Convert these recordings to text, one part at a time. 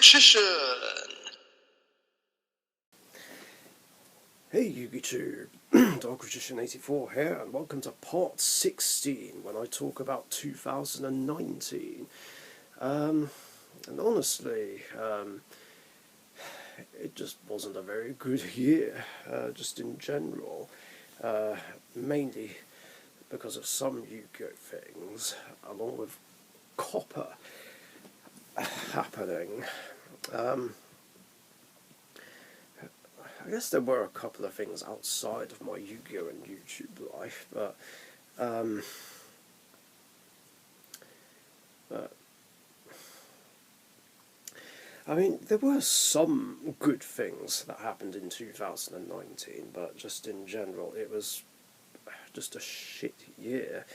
Richician! Hey YouTube, Dark Richician 84 here, and welcome to part 16 when I talk about 2019. And honestly, it just wasn't a very good year, just in general, mainly because of some Yu-Gi-Oh things, along with Copper happening. I guess there were a couple of things outside of my Yu-Gi-Oh and YouTube life, but I mean, there were some good things that happened in 2019, but just in general, it was just a shit year.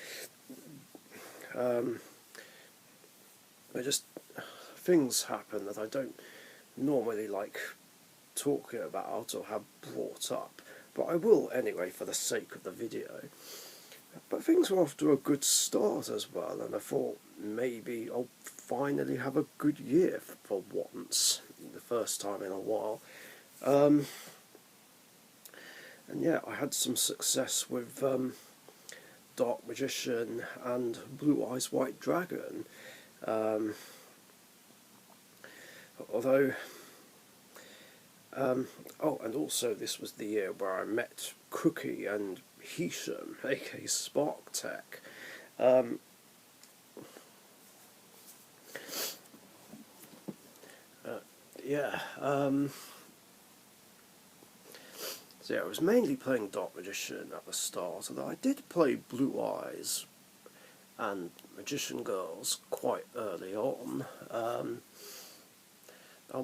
Things happen that I don't normally like talking about or have brought up, but I will anyway for the sake of the video. But things were off to a good start as well, and I thought maybe I'll finally have a good year for once, the first time in a while. And yeah, I had some success with Dark Richician and Blue Eyes White Dragon. Although, oh, and also this was the year where I met Cookie and Hisham, aka Spark Tech. So yeah, I was mainly playing Dark Magician at the start, although I did play Blue Eyes and Magician Girls quite early on.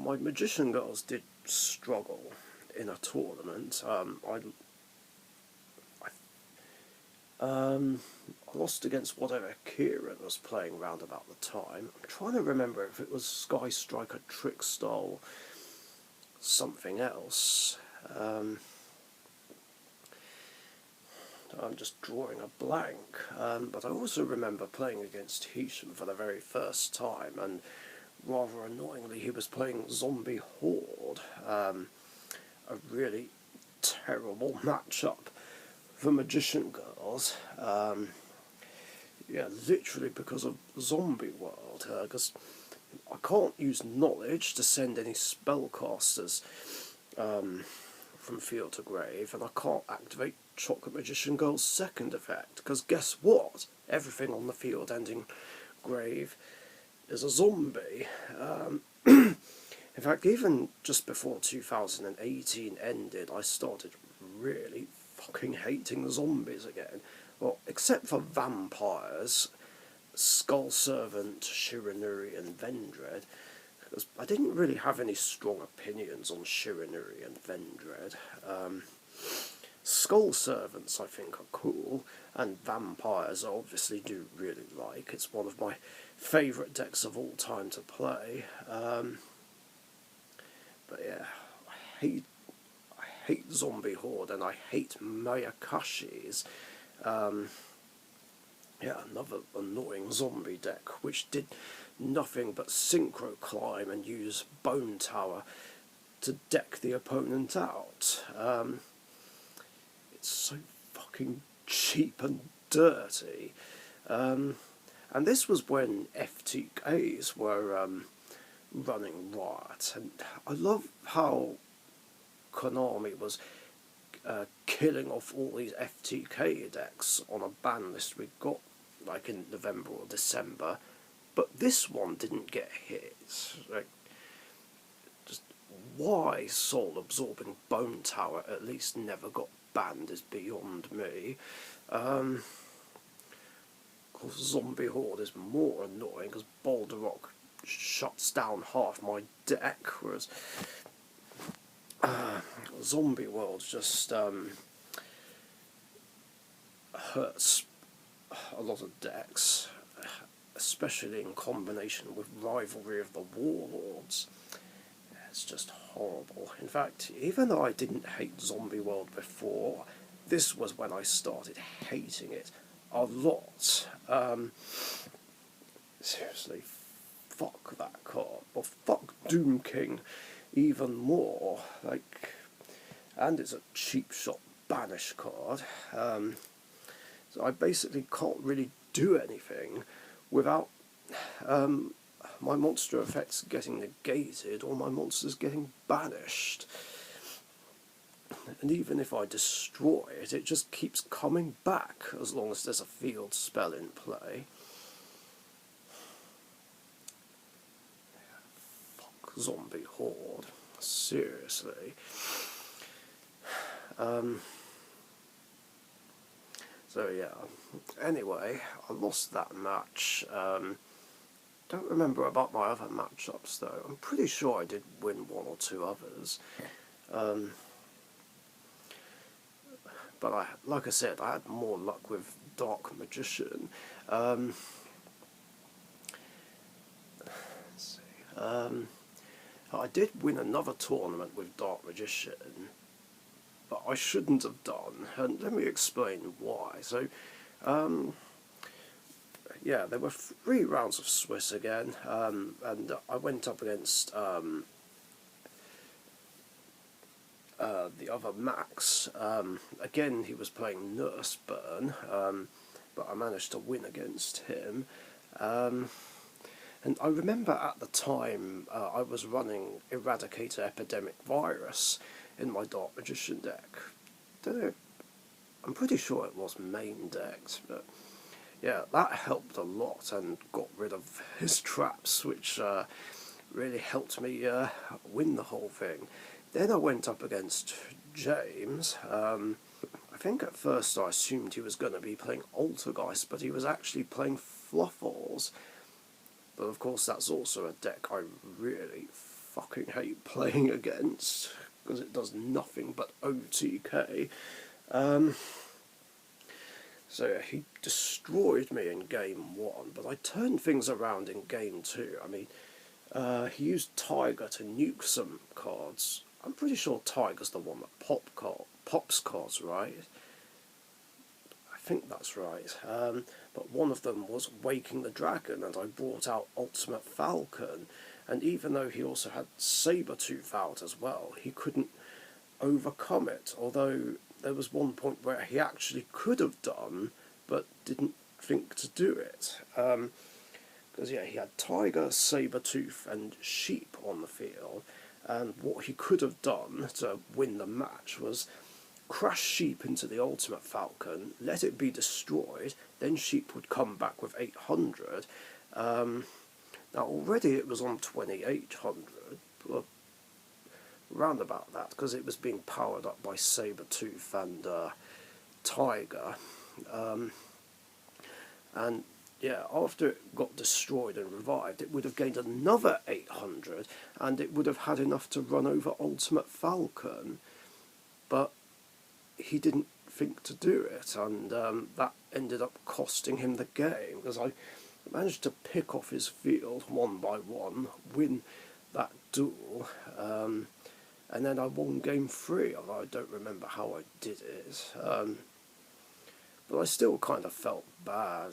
My Magician Girls did struggle in a tournament. I lost against whatever Kieran was playing round about the time. I'm trying to remember if it was Sky Striker, Trickstar, or something else. I'm just drawing a blank. But I also remember playing against Hisham for the very first time, and rather annoyingly he was playing Zombie Horde. A really terrible matchup for Magician Girls. Yeah, literally because of Zombie World, because I can't use knowledge to send any spellcasters from field to grave, and I can't activate Chocolate Magician Girl's second effect, because guess what? Everything on the field ending grave is a zombie. In fact, even just before 2018 ended, I started really fucking hating zombies again. Well, except for vampires, Skull Servant, Shiranuri and Vendread, because I didn't really have any strong opinions on Shiranuri and Vendread. Skull Servants I think are cool, and Vampires I obviously do really like. It's one of my favourite decks of all time to play. But yeah, I hate Zombie Horde, and I hate Mayakashi's. Yeah, another annoying zombie deck, which did nothing but synchro climb and use Bone Tower to deck the opponent out. It's so fucking cheap and dirty. And this was when FTKs were running riot, and I love how Konami was killing off all these FTK decks on a ban list we got like in November or December, but this one didn't get hit. Like, just why Soul Absorbing Bone Tower at least never got banned is beyond me. Of course, Zombie Horde is more annoying because Boulder Rock shuts down half my deck, whereas Zombie World just hurts a lot of decks, especially in combination with Rivalry of the Warlords. It's just horrible. In fact, even though I didn't hate Zombie World before, this was when I started hating it a lot. Seriously, fuck that card, or fuck Doom King even more. Like, and it's a cheap shot banish card. So I basically can't really do anything without my monster effects getting negated or my monsters getting banished. And even if I destroy it, it just keeps coming back as long as there's a field spell in play. Fuck Zombie Horde. Seriously. So yeah, anyway, I lost that match. Don't remember about my other matchups though. I'm pretty sure I did win one or two others. But like I said, I had more luck with Dark Magician. Let's see. I did win another tournament with Dark Magician, but I shouldn't have done, and let me explain why. So, yeah, there were 3 rounds of Swiss again, and I went up against the other Max. Again, he was playing Nurse Burn, but I managed to win against him. And I remember at the time I was running Eradicator Epidemic Virus in my Dark Magician deck. Don't know, I'm pretty sure it was main decked, but yeah, that helped a lot and got rid of his traps, which really helped me win the whole thing. Then I went up against James. I think at first I assumed he was going to be playing Altergeist, but he was actually playing Fluffles. But of course that's also a deck I really fucking hate playing against, because it does nothing but OTK. So yeah, he destroyed me in game 1, but I turned things around in game 2. I mean, he used Tiger to nuke some cards. I'm pretty sure Tiger's the one that pops cards, right? I think that's right. But one of them was Waking the Dragon, and I brought out Ultimate Falcon. And even though he also had Sabertooth out as well, he couldn't overcome it. Although there was one point where he actually could have done, but didn't think to do it. Because yeah, he had Tiger, Sabertooth, and Sheep on the field. And what he could have done to win the match was crash Sheep into the Ultimate Falcon, let it be destroyed, then Sheep would come back with 800. Now already it was on 2800, well, round about that, because it was being powered up by Sabertooth and Tiger. And yeah, after it got destroyed and revived, it would have gained another 800, and it would have had enough to run over Ultimate Falcon. But he didn't think to do it, and that ended up costing him the game, because I managed to pick off his field one by one, win that duel, and then I won game 3, although I don't remember how I did it. But I still kind of felt bad.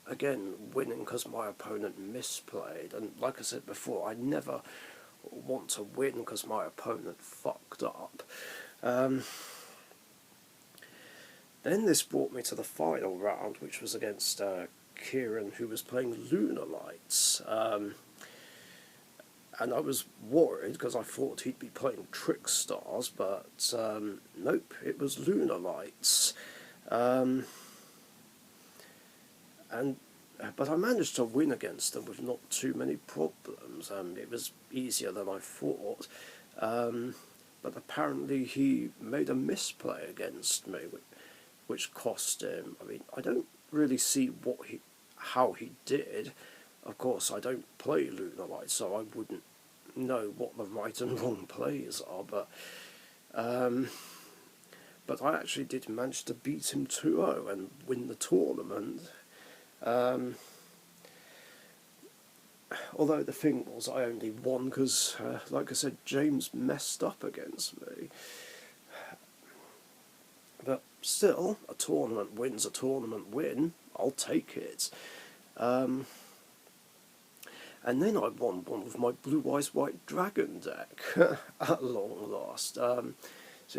Again, winning because my opponent misplayed, and like I said before, I never want to win because my opponent fucked up. Then this brought me to the final round, which was against Kieran, who was playing Lunar Lights. And I was worried because I thought he'd be playing Trick Stars, but nope, it was Lunar Lights. But I managed to win against them with not too many problems. It was easier than I thought. But apparently he made a misplay against me, which cost him. I mean, I don't really see how he did. Of course, I don't play Lunar Light, so I wouldn't know what the right and wrong plays are. But I actually did manage to beat him 2-0 and win the tournament. Although the thing was, I only won because, like I said, James messed up against me. But still, a tournament win's a tournament win. I'll take it. And then I won one with my Blue Eyes White Dragon deck at long last. So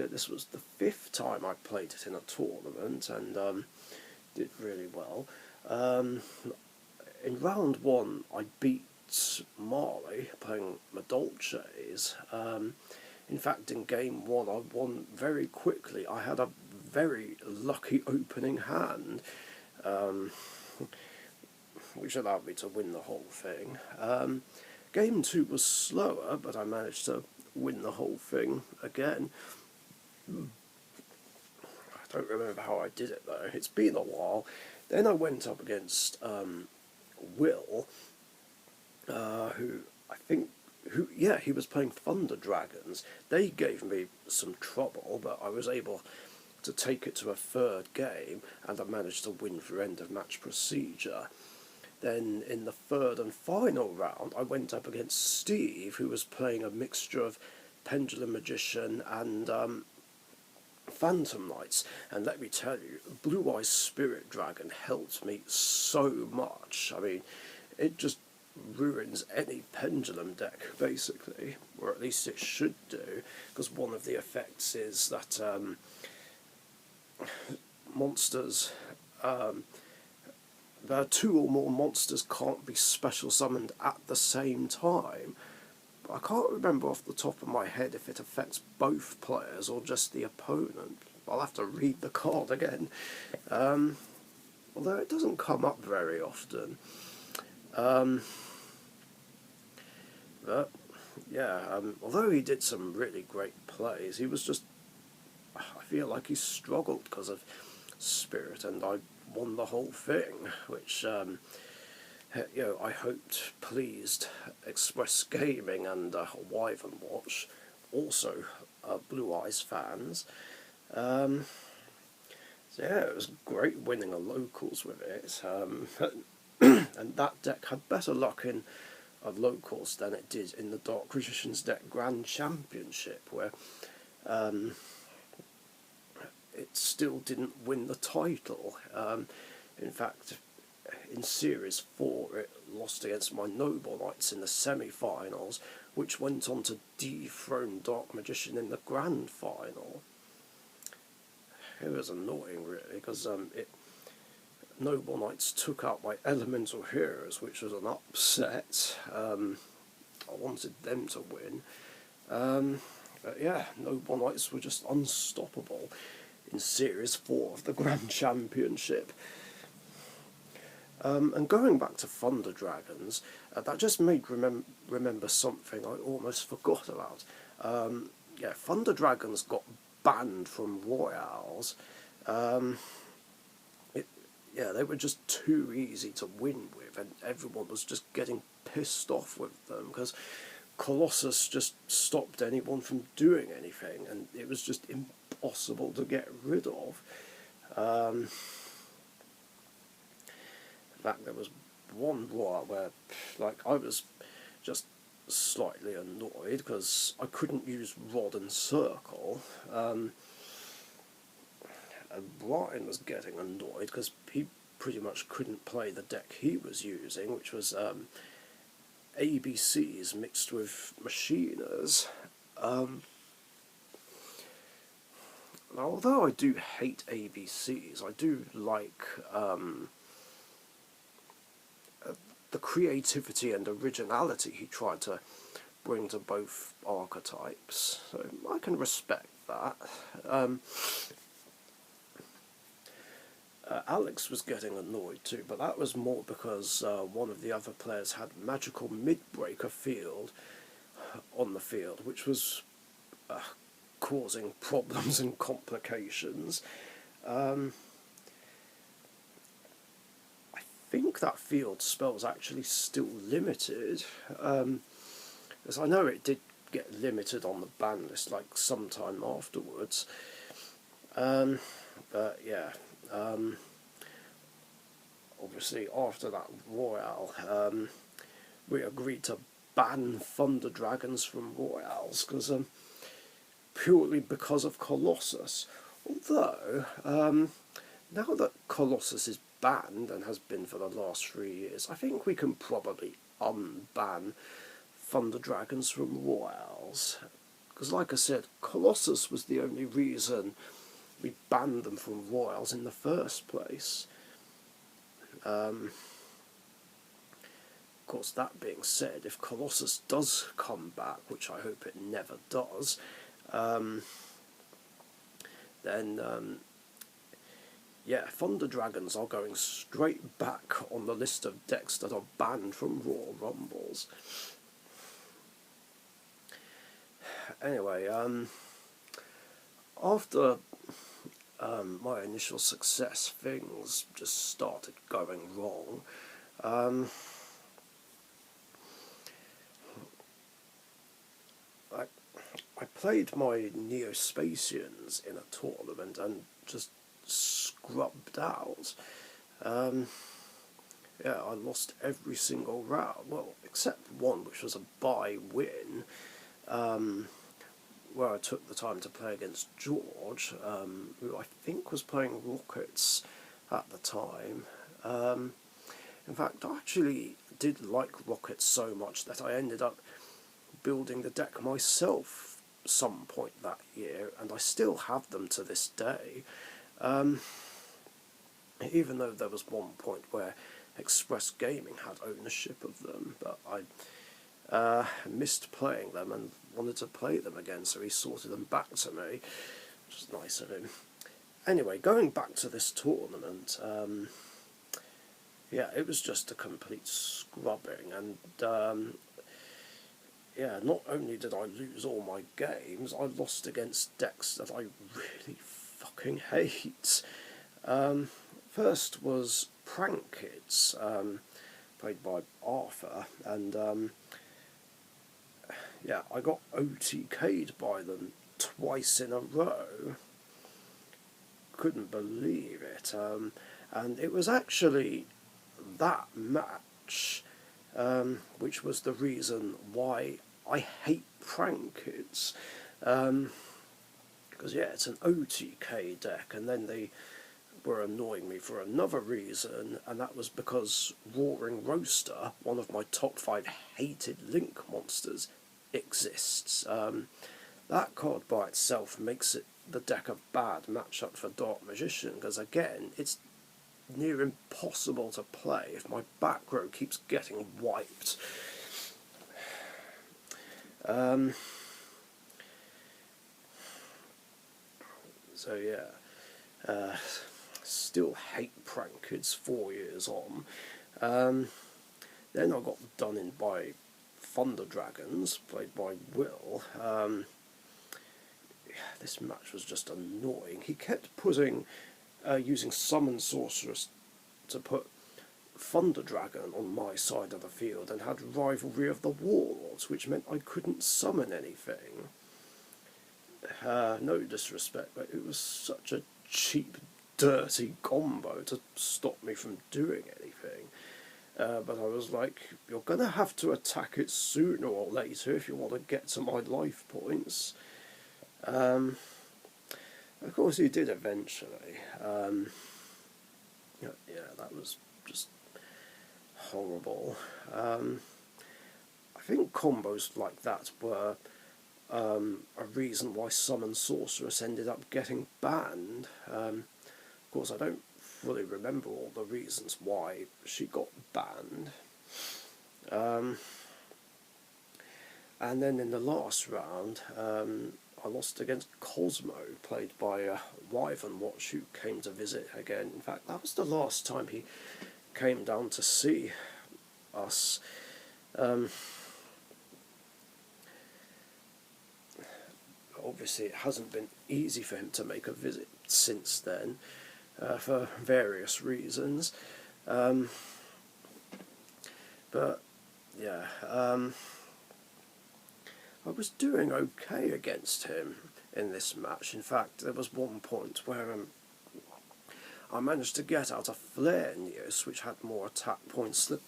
this was the 5th time I played it in a tournament, and did really well. In round 1, I beat Marley playing Madolches. In fact, in game 1, I won very quickly. I had a very lucky opening hand, which allowed me to win the whole thing. Game 2 was slower, but I managed to win the whole thing again. I don't remember how I did it though. It's been a while. Then I went up against Will, he was playing Thunder Dragons. They gave me some trouble, but I was able to take it to a 3rd game, and I managed to win through end of match procedure. Then in the 3rd and final round, I went up against Steve, who was playing a mixture of Pendulum Magician and Phantom Knights, and let me tell you, Blue Eyes Spirit Dragon helped me so much. I mean, it just ruins any pendulum deck, basically, or at least it should do, because one of the effects is that monsters, there are 2 or more monsters can't be special summoned at the same time. I can't remember off the top of my head if it affects both players or just the opponent. I'll have to read the card again. Although it doesn't come up very often. But, yeah, although he did some really great plays, he was just... I feel like he struggled because of Spirit, and I won the whole thing, which... I hoped pleased Express Gaming and Wyvern Watch, also Blue Eyes fans. So yeah, it was great winning a locals with it, and that deck had better luck in locals than it did in the Dark Richician's deck Grand Championship, where it still didn't win the title. In fact, in Series 4, it lost against my Noble Knights in the semi-finals, which went on to dethrone Dark Magician in the grand final. It was annoying, really, because Noble Knights took out my Elemental Heroes, which was an upset. I wanted them to win. But yeah, Noble Knights were just unstoppable in Series 4 of the Grand Championship. And going back to Thunder Dragons, that just made remember something I almost forgot about. Thunder Dragons got banned from Royales. They were just too easy to win with, and everyone was just getting pissed off with them, because Colossus just stopped anyone from doing anything, and it was just impossible to get rid of. In fact, there was one Royal where, I was just slightly annoyed because I couldn't use Rod and Circle. And Brian was getting annoyed because he pretty much couldn't play the deck he was using, which was ABCs mixed with Machiners. Although I do hate ABCs, I do like the creativity and originality he tried to bring to both archetypes, so I can respect that. Alex was getting annoyed too, but that was more because one of the other players had Magical Midbreaker Field on the field, which was causing problems and complications. I think that field spell's actually still limited, as I know it did get limited on the ban list sometime afterwards. But yeah, obviously after that Royale, we agreed to ban Thunder Dragons from Royales, purely because of Colossus. Although, now that Colossus is banned and has been for the last 3 years, I think we can probably unban Thunder Dragons from Royals. Because like I said, Colossus was the only reason we banned them from Royals in the first place. Of course, that being said, if Colossus does come back, which I hope it never does, then yeah, Thunder Dragons are going straight back on the list of decks that are banned from Royal Rumbles. Anyway, after my initial success, things just started going wrong. I played my Neospatians in a tournament and just scrubbed out. Yeah, I lost every single round, well, except one, which was a bye win, where I took the time to play against George, who I think was playing Rockets at the time. In fact, I actually did like Rockets so much that I ended up building the deck myself some point that year, and I still have them to this day, even though there was one point where Express Gaming had ownership of them, but I missed playing them and wanted to play them again, so he sorted them back to me, which is nice of him. Anyway, going back to this tournament, yeah, it was just a complete scrubbing, and yeah, not only did I lose all my games, I lost against decks that I really fucking hate. First was Prank Kids, played by Arthur, and yeah, I got OTK'd by them twice in a row. Couldn't believe it, and it was actually that match which was the reason why I hate Prank Kids, because yeah, it's an OTK deck, and then they were annoying me for another reason, and that was because Roaring Roaster, one of my top 5 hated Link monsters, exists. That card by itself makes it the deck a bad matchup for Dark Magician, because again, it's near impossible to play if my back row keeps getting wiped. So yeah, still hate Prank Kids 4 years on. Then I got done in by Thunder Dragons, played by Will. This match was just annoying. He kept putting using Summon Sorcerers to put Thunder Dragon on my side of the field, and had Rivalry of the Warlords, which meant I couldn't summon anything. No disrespect, but it was such a cheap, dirty combo to stop me from doing anything. But I was like, you're going to have to attack it sooner or later if you want to get to my life points. Of course he did eventually. Yeah, that was just horrible. I think combos like that were a reason why Summon Sorceress ended up getting banned. Of course, I don't fully remember all the reasons why she got banned. And then in the last round, I lost against Cosmo, played by Wyvern Watch, who came to visit again. In fact, that was the last time he came down to see us. Obviously, it hasn't been easy for him to make a visit since then, for various reasons. But yeah, I was doing okay against him in this match. In fact, there was one point where I managed to get out a Flare Neos, which had more attack points than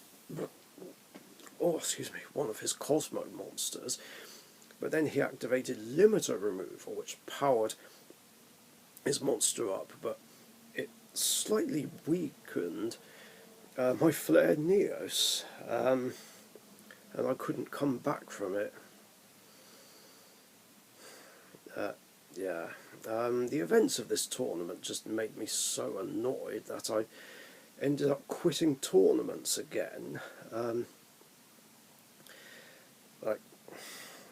one of his Cosmo monsters. But then he activated Limiter Removal, which powered his monster up, but it slightly weakened my Flare Neos. and I couldn't come back from it. Yeah, the events of this tournament just made me so annoyed that I ended up quitting tournaments again. Like,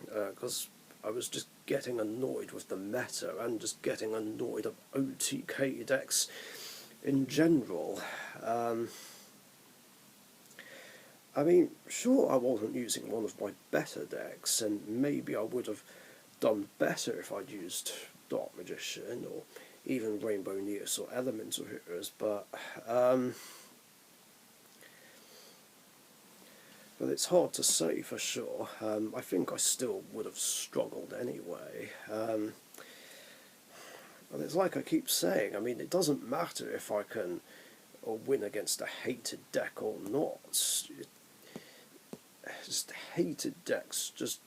because I was just getting annoyed with the meta and just getting annoyed of OTK decks in general. I mean, sure, I wasn't using one of my better decks, and maybe I would have done better if I'd used Dark Magician or even Rainbow Neos or Elemental Heroes, but it's hard to say for sure. I think I still would have struggled anyway. And it's like I keep saying, I mean, it doesn't matter if I can win against a hated deck or not. Just hated decks just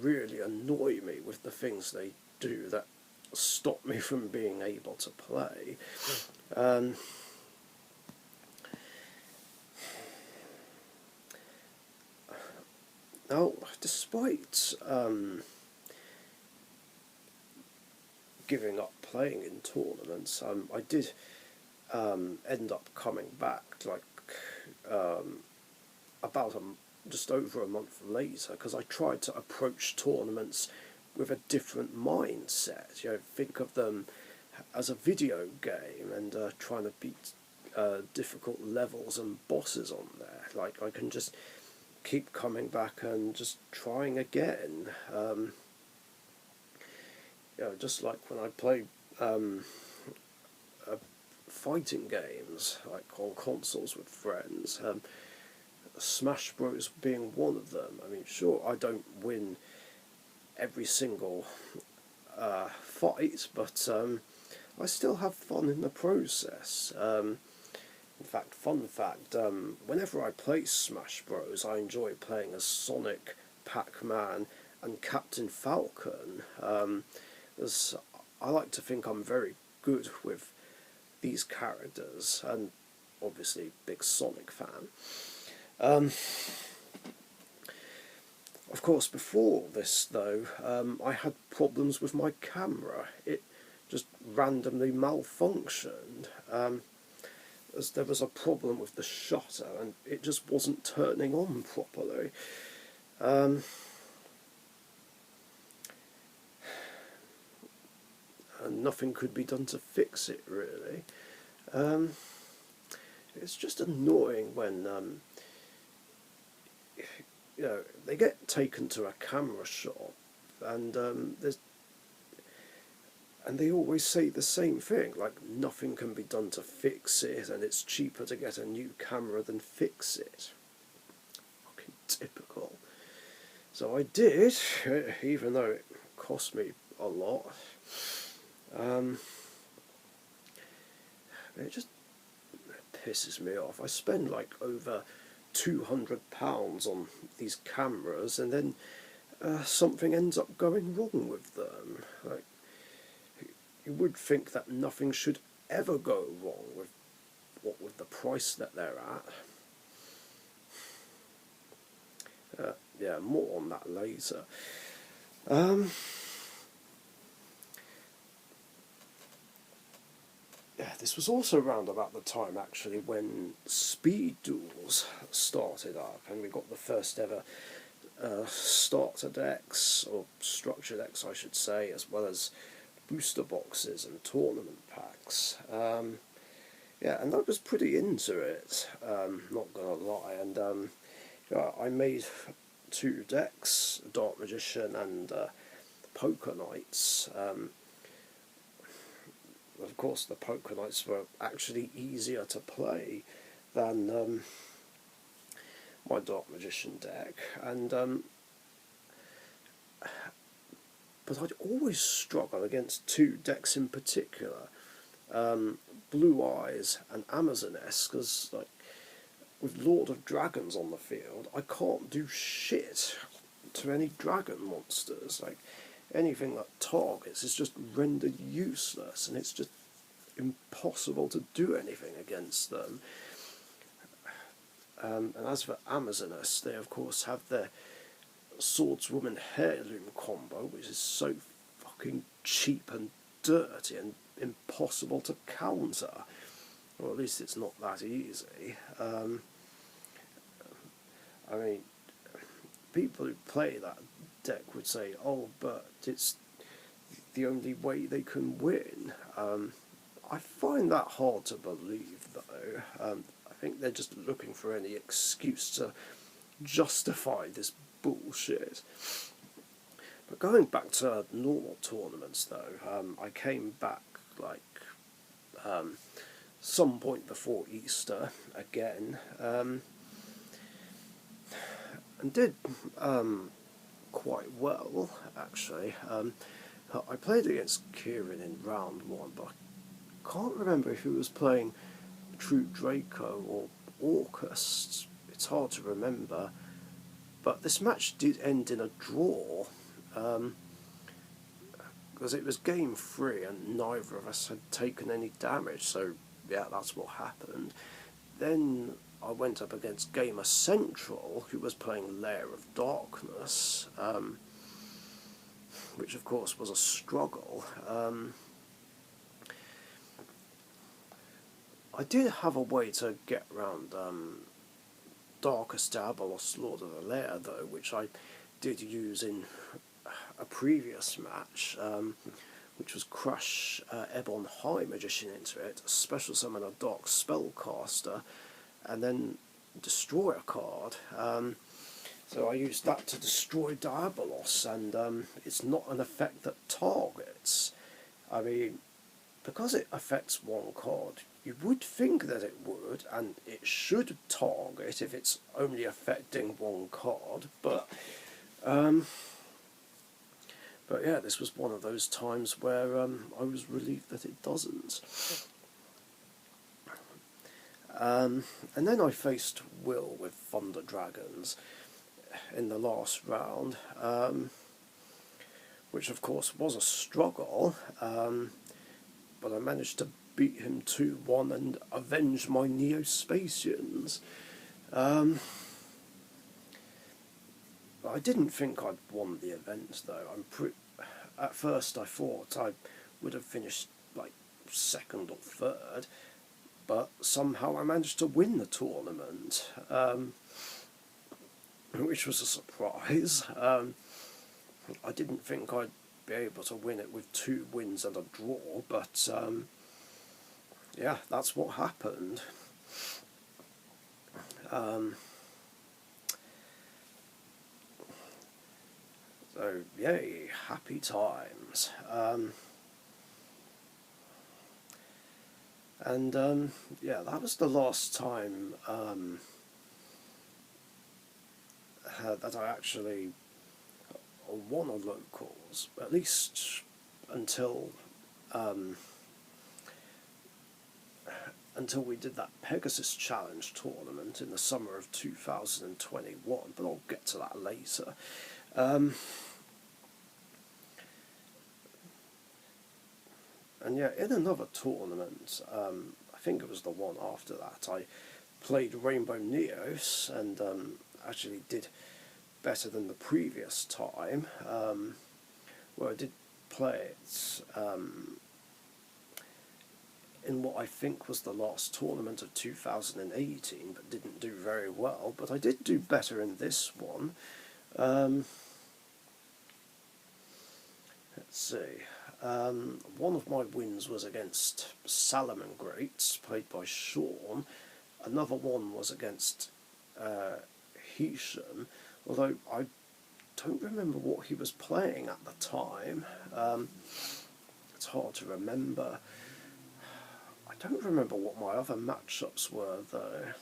really annoy me with the things they do that stop me from being able to play. Now, despite giving up playing in tournaments, I did end up coming back like about just over a month later, because I tried to approach tournaments with a different mindset. You know, think of them as a video game and trying to beat difficult levels and bosses on there. Like, I can just keep coming back and just trying again. You know, just like when I play fighting games, like on consoles with friends, Smash Bros being one of them. I mean, sure, I don't win every single fight, but I still have fun in the process. In fact, fun fact, whenever I play Smash Bros, I enjoy playing as Sonic, Pac-Man, and Captain Falcon, as I like to think I'm very good with these characters, and obviously big Sonic fan. Of course, before this, though, I had problems with my camera. It just randomly malfunctioned. As there was a problem with the shutter, and it just wasn't turning on properly. And nothing could be done to fix it, really. It's just annoying when you know, they get taken to a camera shop, and they always say the same thing, like nothing can be done to fix it, and it's cheaper to get a new camera than fix it. Fucking typical. So I did, even though it cost me a lot. It just pisses me off. I spend like over £200 on these cameras, and then something ends up going wrong with them. Like, you would think that nothing should ever go wrong with the price that they're at. Yeah, more on that later. Yeah, this was also around about the time, actually, when speed duels started up, and we got the first ever starter decks, or structure decks, I should say, as well as booster boxes and tournament packs. Yeah, and I was pretty into it, not gonna lie, and yeah, I made 2 decks, Dark Magician and Poker Knights. Of course, the Poker Knights were actually easier to play than my Dark Magician deck, and but I'd always struggle against 2 decks in particular, Blue Eyes and Amazoness, because like with Lord of Dragons on the field, I can't do shit to any dragon monsters. Like, anything that targets is just rendered useless, and it's just impossible to do anything against them. And as for Amazoness, they of course have their swordswoman heirloom combo, which is so fucking cheap and dirty and impossible to counter. Or at least it's not that easy. I mean, people who play that deck would say, oh, but it's the only way they can win. I find that hard to believe, though. I think they're just looking for any excuse to justify this bullshit. But going back to normal tournaments, though, I came back like some point before Easter again, and did quite well, actually. I played against Kieran in round 1, but I can't remember if he was playing True Draco or Orcus. It's hard to remember. But this match did end in a draw, because it was game 3 and neither of us had taken any damage, so yeah, that's what happened. Then I went up against Gamer Central, who was playing Lair of Darkness, which of course was a struggle. I did have a way to get around Darkest Diabolos, Lord of the Lair, though, which I did use in a previous match, which was crush Ebon High Magician into it, special summon a Dark Spellcaster, and then destroy a card. So I used that to destroy Diabolos, and it's not an effect that targets. I mean, because it affects one card, you would think that it would, and it should target if it's only affecting one card, but yeah, this was one of those times where I was relieved that it doesn't. And then I faced Will with Thunder Dragons in the last round, which of course was a struggle, but I managed to beat him 2-1 and avenge my Neospatians. I didn't think I'd won the event, though. At first I thought I would have finished like 2nd or 3rd, but somehow I managed to win the tournament, which was a surprise. I didn't think I'd be able to win it with 2 wins and a draw, but yeah, that's what happened. So, yay, happy times. Yeah, that was the last time that I actually won a locals, at least until we did that Pegasus Challenge tournament in the summer of 2021, but I'll get to that later. And yeah, in another tournament, I think it was the one after that, I played Rainbow Neos and actually did better than the previous time, where I did play it in what I think was the last tournament of 2018, but didn't do very well. But I did do better in this one. Let's see. One of my wins was against Salomon Greats, played by Sean. Another one was against Hisham, although I don't remember what he was playing at the time. It's hard to remember. I don't remember what my other matchups were, though.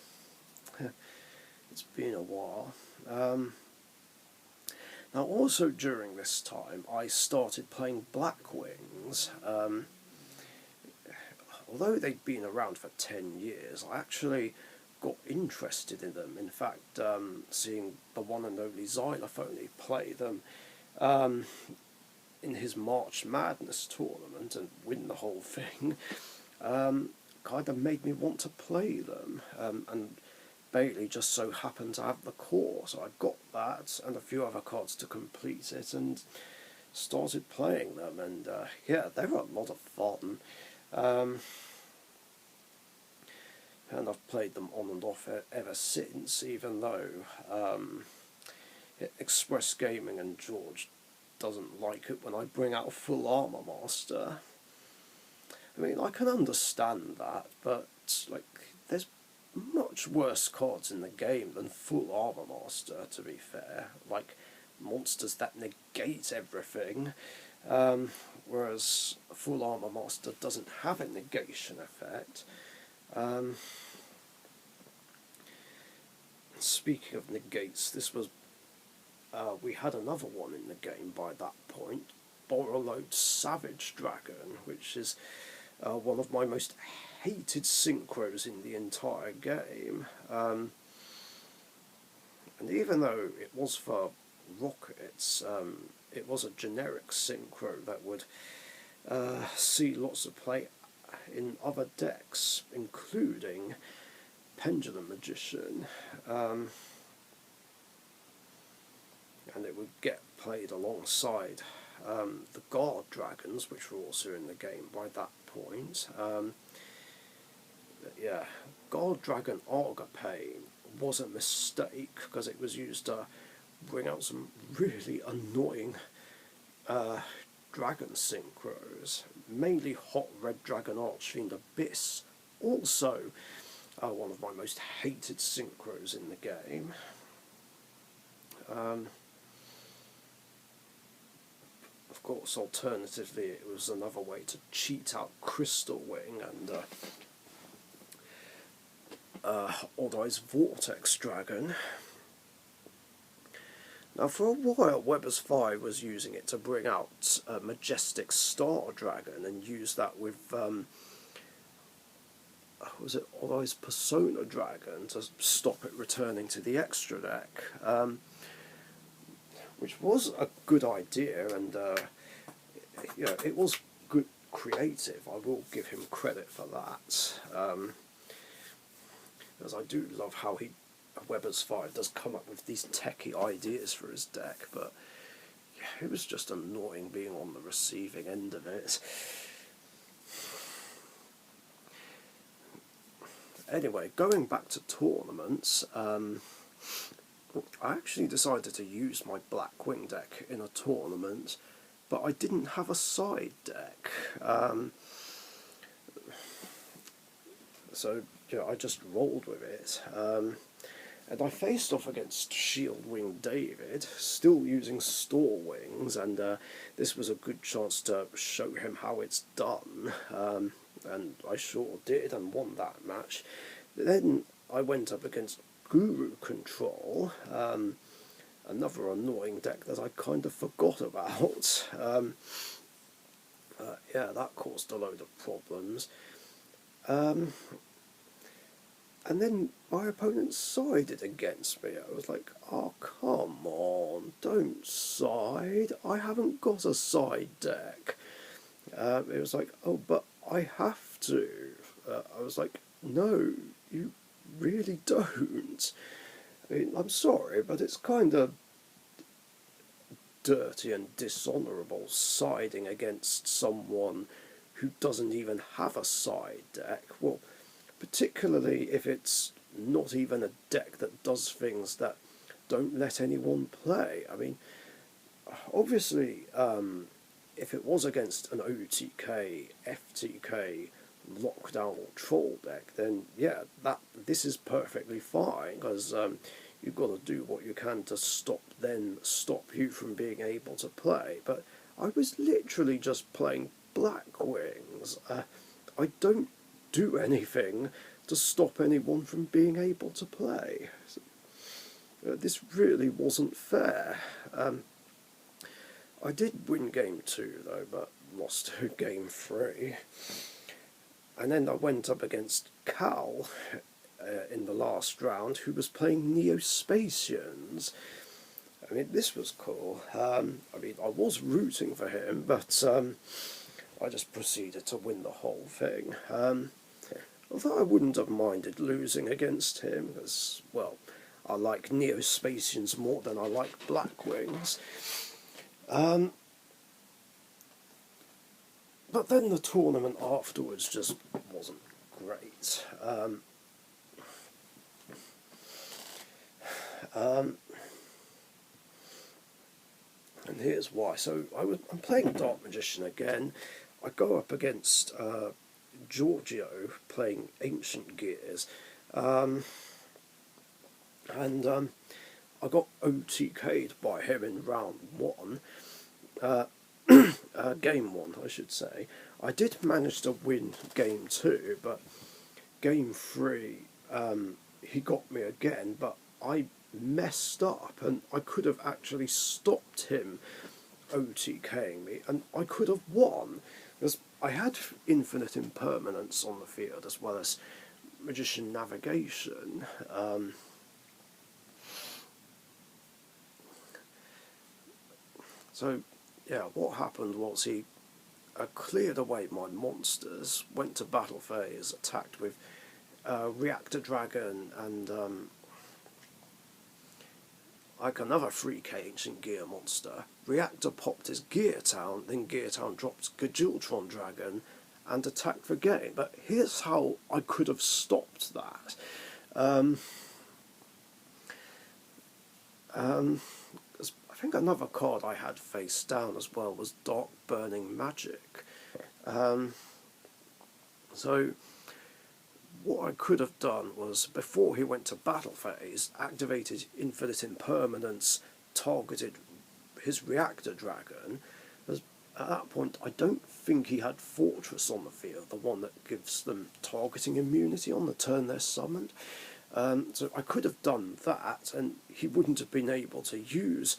It's been a while. Now, also during this time, I started playing Black Wings. Although they'd been around for 10 years, I actually got interested in them. In fact, seeing the one and only Xylophone play them in his March Madness tournament and win the whole thing, kind of made me want to play them. And Bailey just so happened to have the core, so I got that and a few other cards to complete it and started playing them, and yeah, they were a lot of fun. And I've played them on and off ever since, even though Express Gaming and George doesn't like it when I bring out Full Armor Master. I mean, I can understand that, but like, there's much worse cards in the game than Full Armor Master, to be fair. Like, monsters that negate everything, whereas Full Armor Master doesn't have a negation effect. Speaking of negates, this was we had another one in the game by that point, Borrowload Savage Dragon, which is one of my most hated synchros in the entire game. And even though it was for rockets, it was a generic synchro that would see lots of play in other decks, including Pendulum Magician, and it would get played alongside the Guard Dragons, which were also in the game by that point. Yeah, Guard Dragon Argapane was a mistake because it was used to bring out some really annoying dragon synchros, mainly Hot Red Dragon Archfiend Abyss, also one of my most hated synchros in the game. Of course, alternatively, it was another way to cheat out Crystal Wing and Odd Eyes Vortex Dragon. Now, for a while, Weber's 5 was using it to bring out Majestic Star Dragon and use that with was it Odd Eyes Persona Dragon to stop it returning to the extra deck, which was a good idea, and you know, it was good creative. I will give him credit for that, because I do love how Weber's 5 does come up with these techie ideas for his deck, but yeah, it was just annoying being on the receiving end of it. Anyway, going back to tournaments, I actually decided to use my Blackwing deck in a tournament, but I didn't have a side deck. So you know, I just rolled with it. And I faced off against Shield Wing David, still using Store Wings, and this was a good chance to show him how it's done. And I sure did, and won that match. Then I went up against Guru Control, another annoying deck that I kind of forgot about. Yeah, that caused a load of problems. And then my opponent sided against me. I was like, oh, come on, don't side. I haven't got a side deck. It was like, oh, but I have to. I was like, no, you really don't. I mean, I'm sorry, but it's kind of dirty and dishonourable siding against someone who doesn't even have a side deck. Well, particularly if it's not even a deck that does things that don't let anyone play. I mean, obviously, if it was against an OTK, FTK, lockdown or troll deck, then yeah, this is perfectly fine, because you've got to do what you can to stop you from being able to play. But I was literally just playing Blackwings. I don't do anything to stop anyone from being able to play. This really wasn't fair. I did win game 2 though, but lost game 3. And then I went up against Cal in the last round, who was playing Neospatians. I mean, this was cool. I mean, I was rooting for him, but I just proceeded to win the whole thing. Although I wouldn't have minded losing against him, because, well, I like Neospatians more than I like Blackwings. But then the tournament afterwards just wasn't great. And here's why. So I'm playing Dark Magician again. I go up against Giorgio playing Ancient Gears. And I got OTK'd by him in round one. Game one, I should say. I did manage to win game two, but game three, he got me again, but I messed up, and I could have actually stopped him OTKing me, and I could have won, because I had infinite impermanence on the field, as well as Magician Navigation. So, yeah, what happened was he cleared away my monsters, went to battle phase, attacked with Reactor Dragon and like another 3k Ancient Gear monster. Reactor popped his Gear Town, then Gear Town dropped Gajiltron Dragon and attacked the game. But here's how I could have stopped that. I think another card I had face down as well was Dark Burning Magic. So what I could have done was, before he went to battle phase, activated Infinite Impermanence, targeted his Reactor Dragon. As at that point, I don't think he had Fortress on the field, the one that gives them targeting immunity on the turn they're summoned. So I could have done that, and he wouldn't have been able to use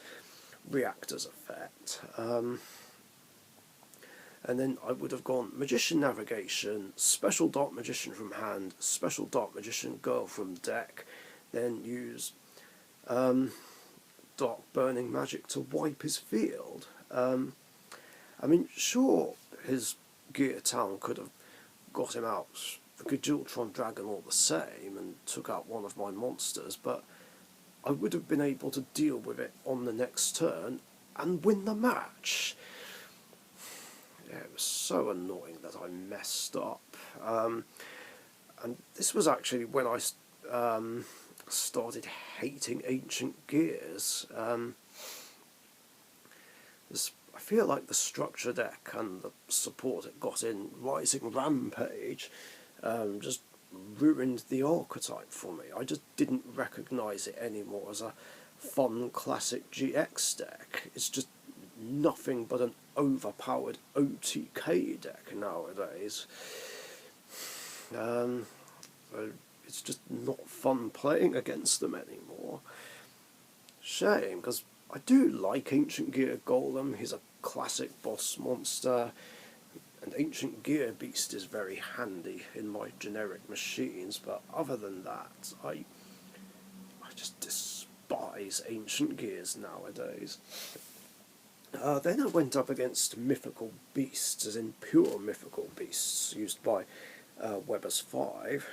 Reactor's effect. And then I would have gone Magician Navigation, Special Dark Magician from hand, Special Dark Magician Girl from deck, then use Dark Burning Magic to wipe his field. I mean, sure, his Gear Town could have got him out the Gajiltron Dragon all the same and took out one of my monsters, but I would have been able to deal with it on the next turn and win the match. Yeah, it was so annoying that I messed up. And this was actually when I started hating Ancient Gears. I feel like the structure deck and the support it got in Rising Rampage just ruined the archetype for me. I just didn't recognise it anymore as a fun classic GX deck. It's just nothing but an overpowered OTK deck nowadays. So it's just not fun playing against them anymore. Shame, because I do like Ancient Gear Golem. He's a classic boss monster, and Ancient Gear Beast is very handy in my generic machines, but other than that, I just despise Ancient Gears nowadays. Then I went up against Mythical Beasts, as in pure Mythical Beasts, used by Weber's 5.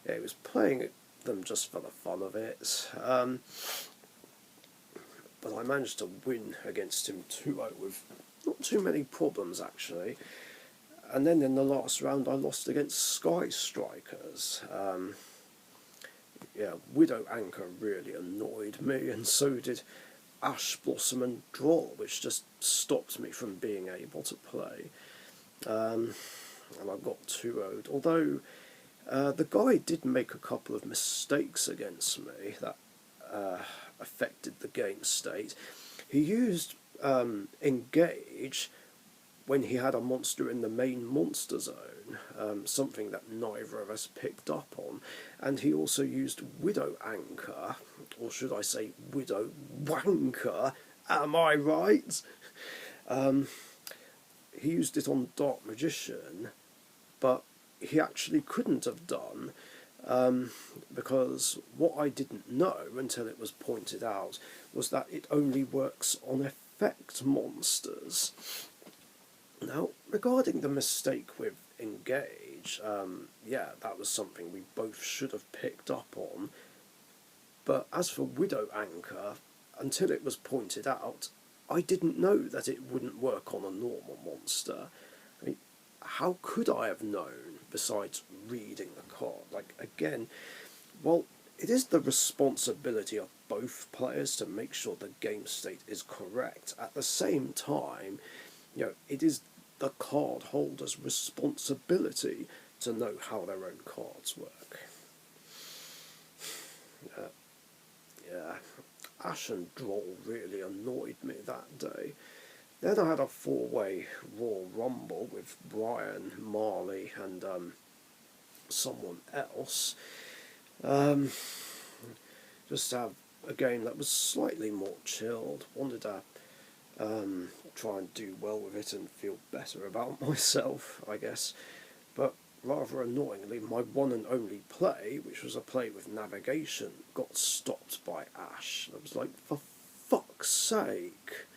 Yeah, he was playing them just for the fun of it. But I managed to win against him 2-0 with not too many problems, actually. And then in the last round I lost against Sky Strikers. Yeah, Widow Anchor really annoyed me, and so did Ash Blossom and Droll, which just stopped me from being able to play. And I got 2-0'd, although the guy did make a couple of mistakes against me that affected the game state. He used Engage when he had a monster in the main monster zone, something that neither of us picked up on, and he also used Widow Anchor, or should I say Widow Wanker, am I right? He used it on Dark Magician, but he actually couldn't have done, because what I didn't know until it was pointed out was that it only works on effect monsters. Now, regarding the mistake with Engage, stage, yeah, that was something we both should have picked up on. But as for Widow Anchor, until it was pointed out, I didn't know that it wouldn't work on a normal monster. I mean, how could I have known besides reading the card? Like, again, well, it is the responsibility of both players to make sure the game state is correct. At the same time, it is the card holder's responsibility to know how their own cards work. Yeah, Ash and Droll really annoyed me that day. Then I had a four-way Royal Rumble with Brian, Marley, and someone else. Just to have a game that was slightly more chilled. Wanted to try and do well with it and feel better about myself, I guess. But rather annoyingly, my one and only play, which was a play with navigation, got stopped by Ash. I was like, for fuck's sake.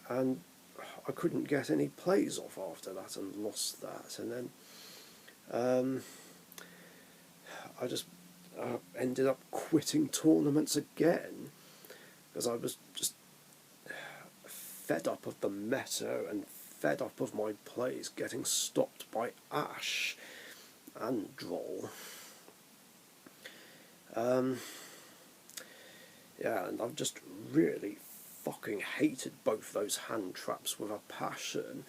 And I couldn't get any plays off after that and lost that. And then I just ended up quitting tournaments again because I was just fed up of the meta and fed up of my plays getting stopped by Ash and Droll. Yeah, and I've just really fucking hated both those hand traps with a passion.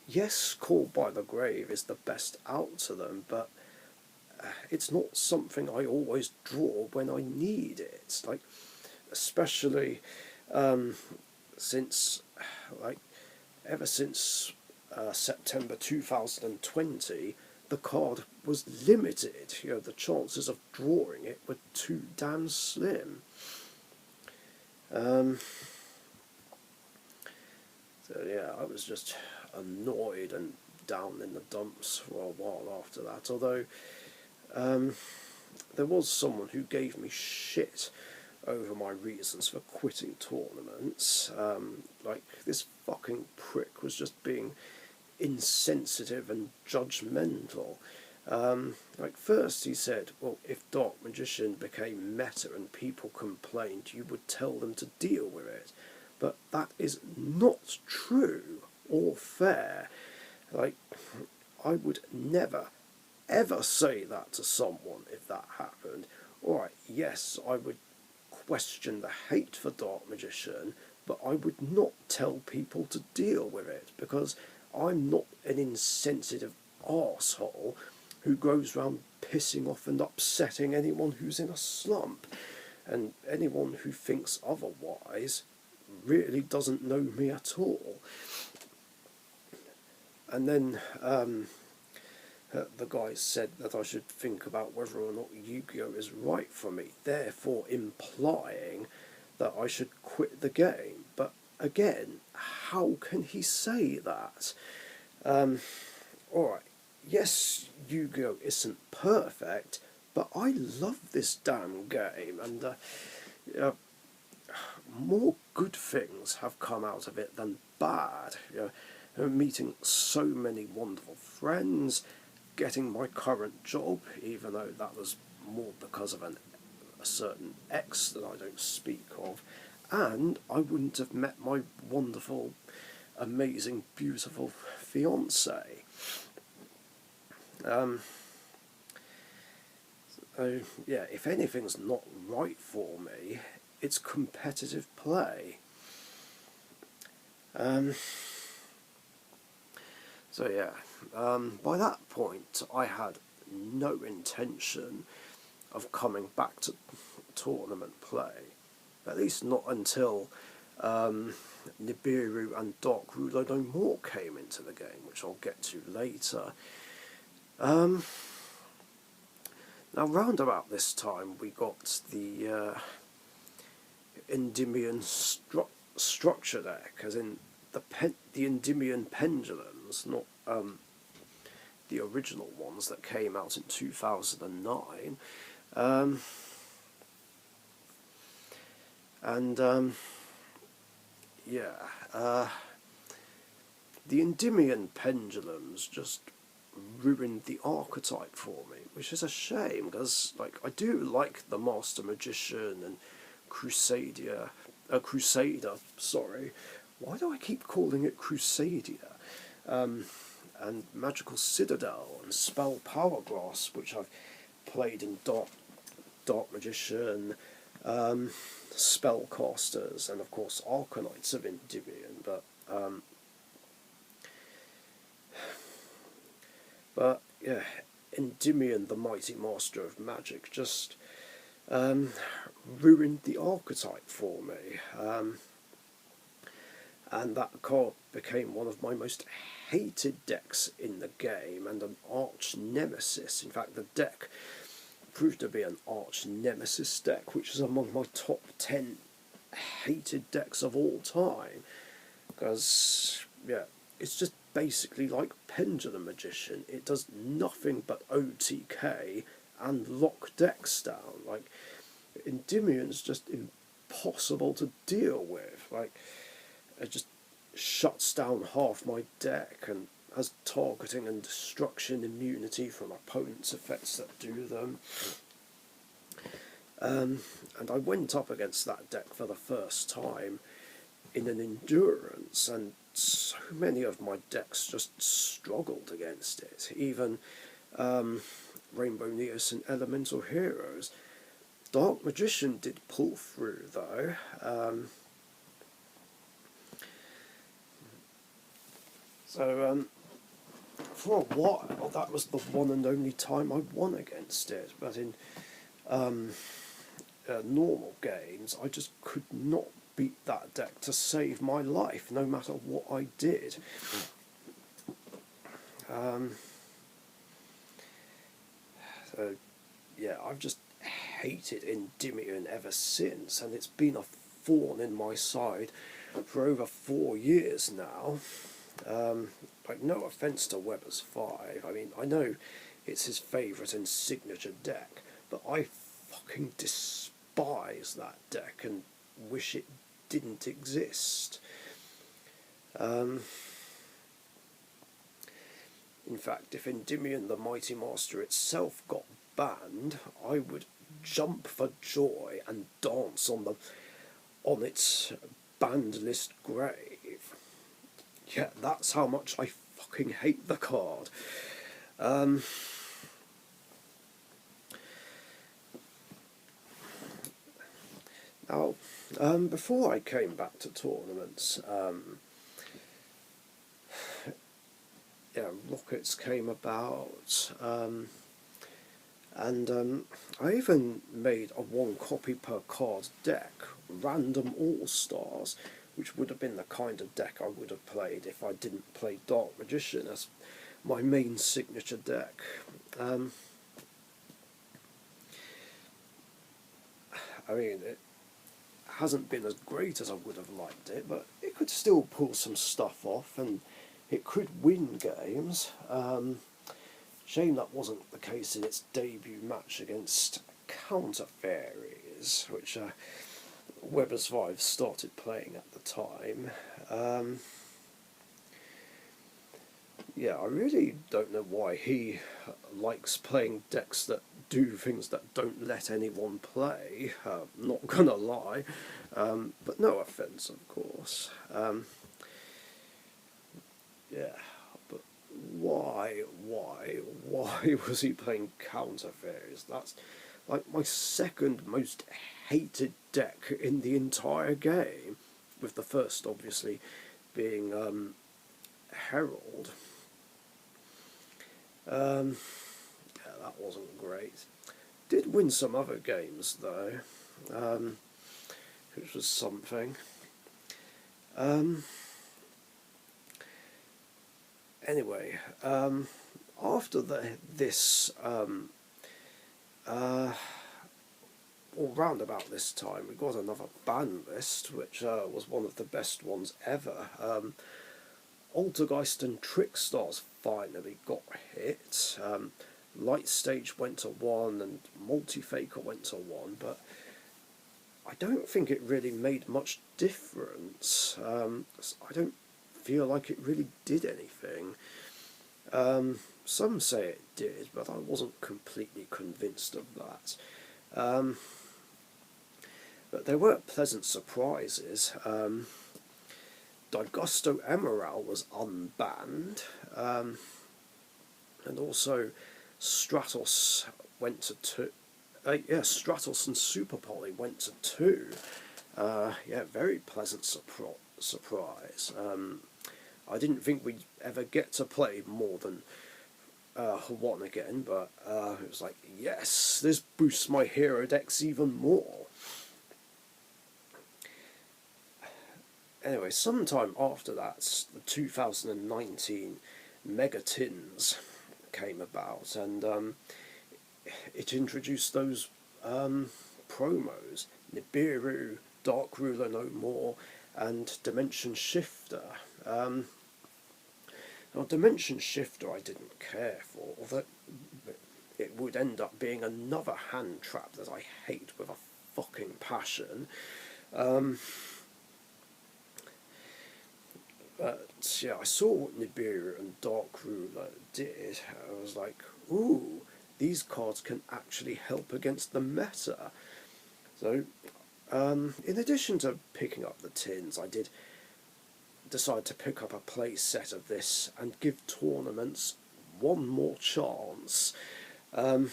Yes, Call by the Grave is the best out to them, but it's not something I always draw when I need it. Like, especially since, ever since September 2020, the card was limited. The chances of drawing it were too damn slim. So yeah, I was just annoyed and down in the dumps for a while after that, although there was someone who gave me shit over my reasons for quitting tournaments. This fucking prick was just being insensitive and judgmental. First he said, well, if Dark Magician became meta and people complained, you would tell them to deal with it. But that is not true or fair. I would never, ever say that to someone if that happened. Alright, yes, I would question the hate for Dark Magician, but I would not tell people to deal with it, because I'm not an insensitive arsehole who goes round pissing off and upsetting anyone who's in a slump, and anyone who thinks otherwise really doesn't know me at all. And then the guy said that I should think about whether or not Yu-Gi-Oh is right for me, therefore implying that I should quit the game. But again, how can he say that? Alright, yes, Yu-Gi-Oh isn't perfect, but I love this damn game, and more good things have come out of it than bad. Meeting so many wonderful friends, getting my current job, even though that was more because of a certain ex that I don't speak of, and I wouldn't have met my wonderful, amazing, beautiful fiancée. Yeah, if anything's not right for me, it's competitive play. So yeah, by that point I had no intention of coming back to tournament play, at least not until Nibiru and Dark Ruler No More came into the game, which I'll get to later. Now, round about this time, we got the Endymion structure deck, as in the Endymion pendulums, not the original ones that came out in 2009. The Endymion pendulums just ruined the archetype for me, which is a shame because like I do like the Master Magician and Crusader. Sorry, why do I keep calling it Crusader? And Magical Citadel and Spell Powerglass, which I've played in Dark Magician, Spellcasters, and of course Arcanites of Endymion. But yeah, Endymion, the mighty master of magic, just ruined the archetype for me. And that card became one of my most hated decks in the game and an arch nemesis. In fact, the deck proved to be an arch nemesis deck, which is among my top 10 hated decks of all time. Because, yeah, it's just basically like Pendulum Magician. It does nothing but OTK and lock decks down. Like, Endymion's just impossible to deal with. Like, it just shuts down half my deck and has targeting and destruction immunity from opponents' effects that do them. And I went up against that deck for the first time in an endurance, and so many of my decks just struggled against it. Even Rainbow Neos and Elemental Heroes. Dark Magician did pull through though. So for a while, that was the one and only time I won against it. But in normal games, I just could not beat that deck to save my life, no matter what I did. So yeah, I've just hated Endymion ever since, and it's been a thorn in my side for over 4 years now. Like, no offence to Weber's 5, I mean, I know it's his favourite and signature deck, but I fucking despise that deck and wish it didn't exist. In fact, if Endymion the Mighty Master itself got banned, I would jump for joy and dance on its banned list grave. Yeah, that's how much I fucking hate the card. Now, before I came back to tournaments, yeah, Rockets came about, and I even made a 1 copy per card deck, Random All-Stars, which would have been the kind of deck I would have played if I didn't play Dark Magician as my main signature deck. I mean, it hasn't been as great as I would have liked it, but it could still pull some stuff off, and it could win games. Shame that wasn't the case in its debut match against Counter Fairies, which Weber's 5 started playing at the time. Yeah, I really don't know why he likes playing decks that do things that don't let anyone play. Not gonna lie, but no offence, of course. Yeah, but why was he playing Counter Fairies? That's like my second most hated deck in the entire game, with the first obviously being Herald. Yeah, that wasn't great. Did win some other games though, which was something. Anyway, after this, or round about this time, we got another ban list, which was one of the best ones ever. Altergeist and Trickstars finally got hit. Light Stage went to 1 and Multi-Faker went to 1, but I don't think it really made much difference. I don't feel like it really did anything. Some say it did, but I wasn't completely convinced of that. Um, but there were pleasant surprises. D'Augusto Emerald was unbanned, and also Stratos went to two. Stratos and Super Poly went to two. Very pleasant surprise. I didn't think we'd ever get to play more than one again, but it was like, yes, this boosts my hero decks even more. Anyway, sometime after that, the 2019 Mega Tins came about, and it introduced those promos: Nibiru, Dark Ruler No More, and Dimension Shifter. Now, Dimension Shifter I didn't care for, although it would end up being another hand trap that I hate with a fucking passion. But yeah, I saw what Nibiru and Dark Ruler did. I was like, ooh, these cards can actually help against the meta. So, in addition to picking up the tins, I did decide to pick up a play set of this and give tournaments one more chance. So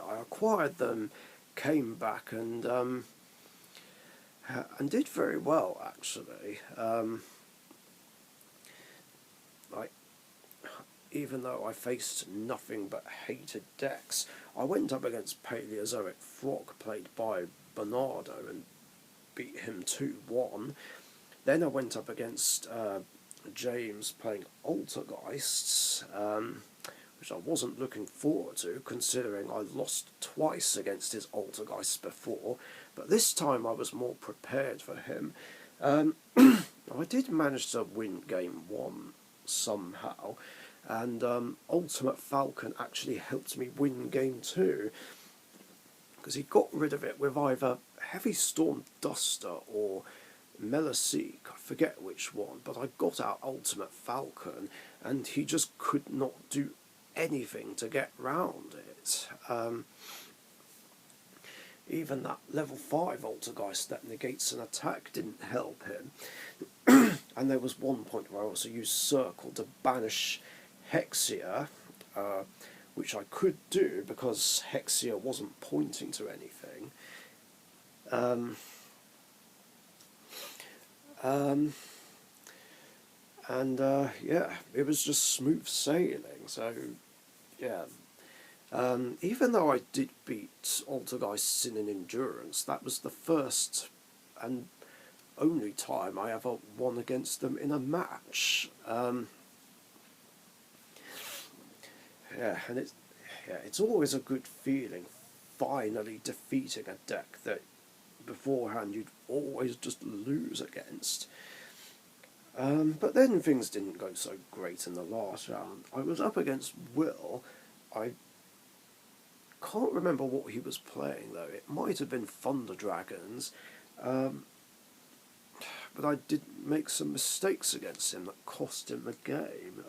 I acquired them, came back, and did very well, actually. Even though I faced nothing but hated decks, I went up against Paleozoic Frog, played by Bernardo, and beat him 2-1. Then I went up against James playing Altergeists, which I wasn't looking forward to, considering I lost twice against his Altergeists before, but this time I was more prepared for him. I did manage to win game 1 somehow, and Ultimate Falcon actually helped me win game 2, because he got rid of it with either Heavy Storm Duster or Meliseek, I forget which one, but I got out Ultimate Falcon, and he just could not do anything to get round it. Even that level 5 Altergeist that negates an attack didn't help him. And there was one point where I also used Circle to banish Hexia, which I could do because Hexia wasn't pointing to anything. It was just smooth sailing. So, yeah. Even though I did beat Altergeists in an endurance, that was the first and only time I ever won against them in a match. It's always a good feeling finally defeating a deck that beforehand you'd always just lose against. But then things didn't go so great in the last round. I was up against Will. I can't remember what he was playing though. It might have been Thunder Dragons. But I did make some mistakes against him that cost him the game.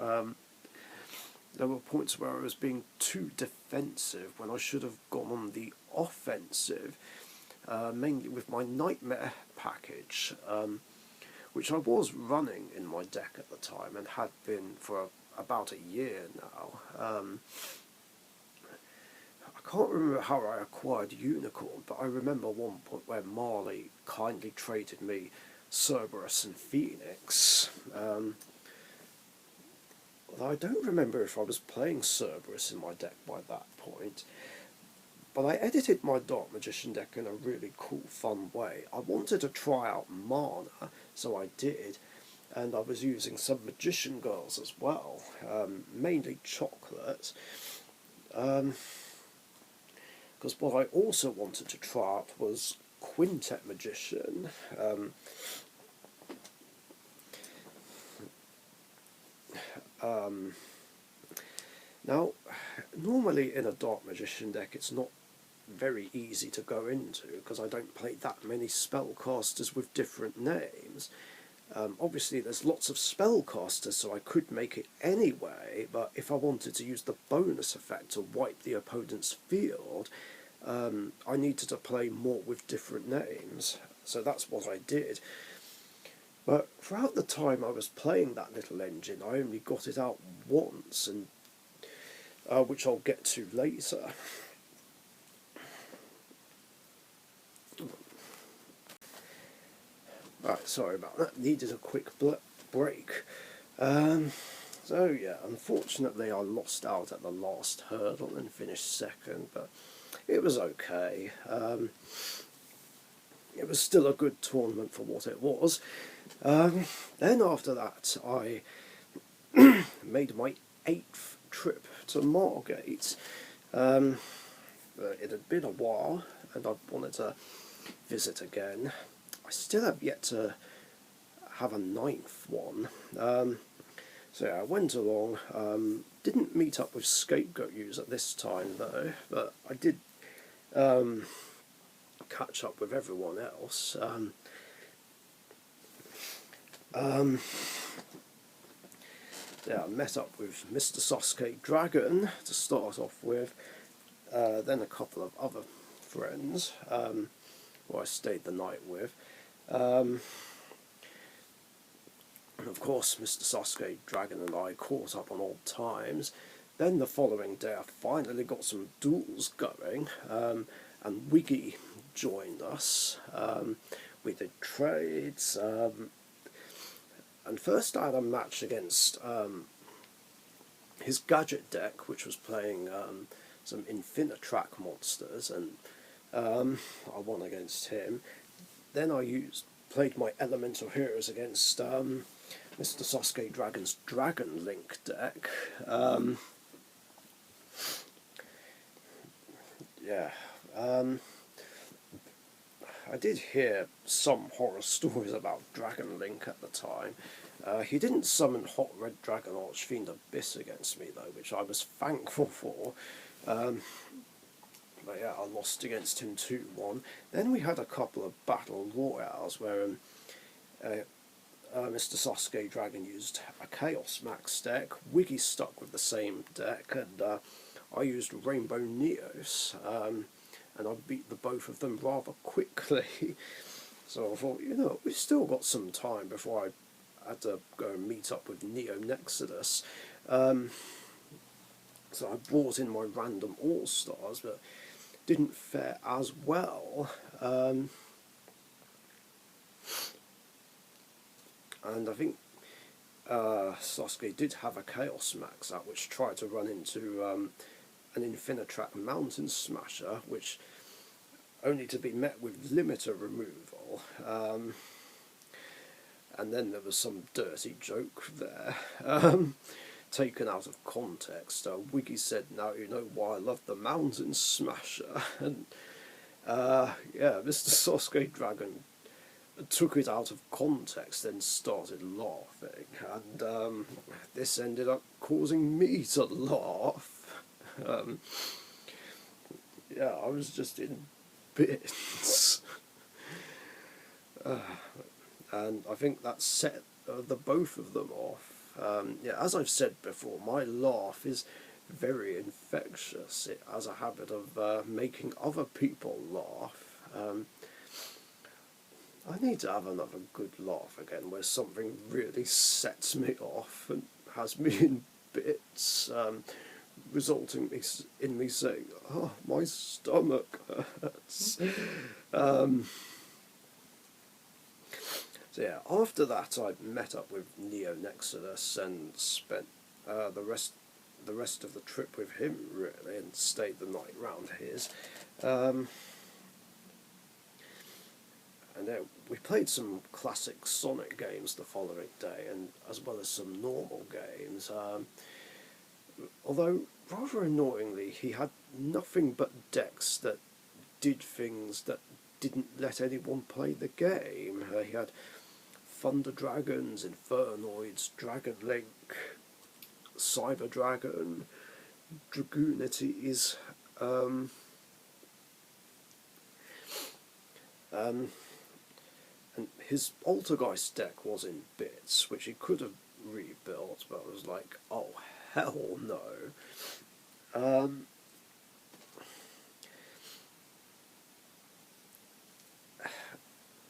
There were points where I was being too defensive when I should have gone on the offensive, mainly with my Nightmare package, which I was running in my deck at the time and had been for about a year now. I can't remember how I acquired Unicorn, but I remember one point where Marley kindly traded me Cerberus and Phoenix. Although I don't remember if I was playing Cerberus in my deck by that point. But I edited my Dark Magician deck in a really cool, fun way. I wanted to try out Mana, so I did, and I was using some Magician Girls as well, mainly Chocolate. Because what I also wanted to try out was Quintet Magician. Now, normally in a Dark Magician deck it's not very easy to go into, because I don't play that many spellcasters with different names, Obviously there's lots of spellcasters, so I could make it anyway, but if I wanted to use the bonus effect to wipe the opponent's field, I needed to play more with different names, so that's what I did. But throughout the time I was playing that little engine, I only got it out once, and which I'll get to later. Right, sorry about that, needed a quick break. So yeah, unfortunately I lost out at the last hurdle and finished second, but it was okay. It was still a good tournament for what it was. Then after that I made my 8th trip to Margate. It had been a while and I wanted to visit again. I still have yet to have a 9th one. So yeah, I went along, didn't meet up with Scapegoat User this time though, but I did catch up with everyone else. Yeah, I met up with Mr. Sasuke Dragon to start off with, then a couple of other friends who I stayed the night with. And of course, Mr. Sasuke Dragon and I caught up on old times. Then the following day I finally got some duels going, and Wiggy joined us. We did trades, and first I had a match against his gadget deck, which was playing some Infinitrack monsters, and I won against him. Then I played my Elemental Heroes against Mr. Sasuke Dragon's Dragon Link deck. Yeah. I did hear some horror stories about Dragon Link at the time. He didn't summon Hot Red Dragon Archfiend Abyss against me though, which I was thankful for. But yeah, I lost against him 2-1. Then we had a couple of battle royales where Mr. Sasuke Dragon used a Chaos Max deck, Wiggy stuck with the same deck, and I used Rainbow Neos, and I beat the both of them rather quickly. So I thought, you know, we've still got some time before I had to go and meet up with Neo Nexodus. So I brought in my random All-Stars, but didn't fare as well. And I think Sasuke did have a Chaos Max out, which tried to run into an Infinitrack Mountain Smasher, which only to be met with limiter removal. And then there was some dirty joke there, taken out of context. Wiggy said, "Now you know why I love the Mountain Smasher," and yeah, Mr. Sasuke Dragon took it out of context, then started laughing, and this ended up causing me to laugh. Yeah, I was just in bits. And I think that set the both of them off. Yeah, as I've said before, my laugh is very infectious. It has a habit of making other people laugh. I need to have another good laugh again, where something really sets me off and has me in bits, resulting in me saying, "Oh, my stomach hurts." So yeah, after that I met up with Neo Nexodus and spent the rest of the trip with him, really, and stayed the night round his. And we played some classic Sonic games the following day, and as well as some normal games. Although, rather annoyingly, he had nothing but decks that did things that didn't let anyone play the game. He had Thunder Dragons, Infernoids, Dragon Link, Cyber Dragon, Dragoonities, and his Altergeist deck was in bits, which he could have rebuilt, but I was like, oh, hell no.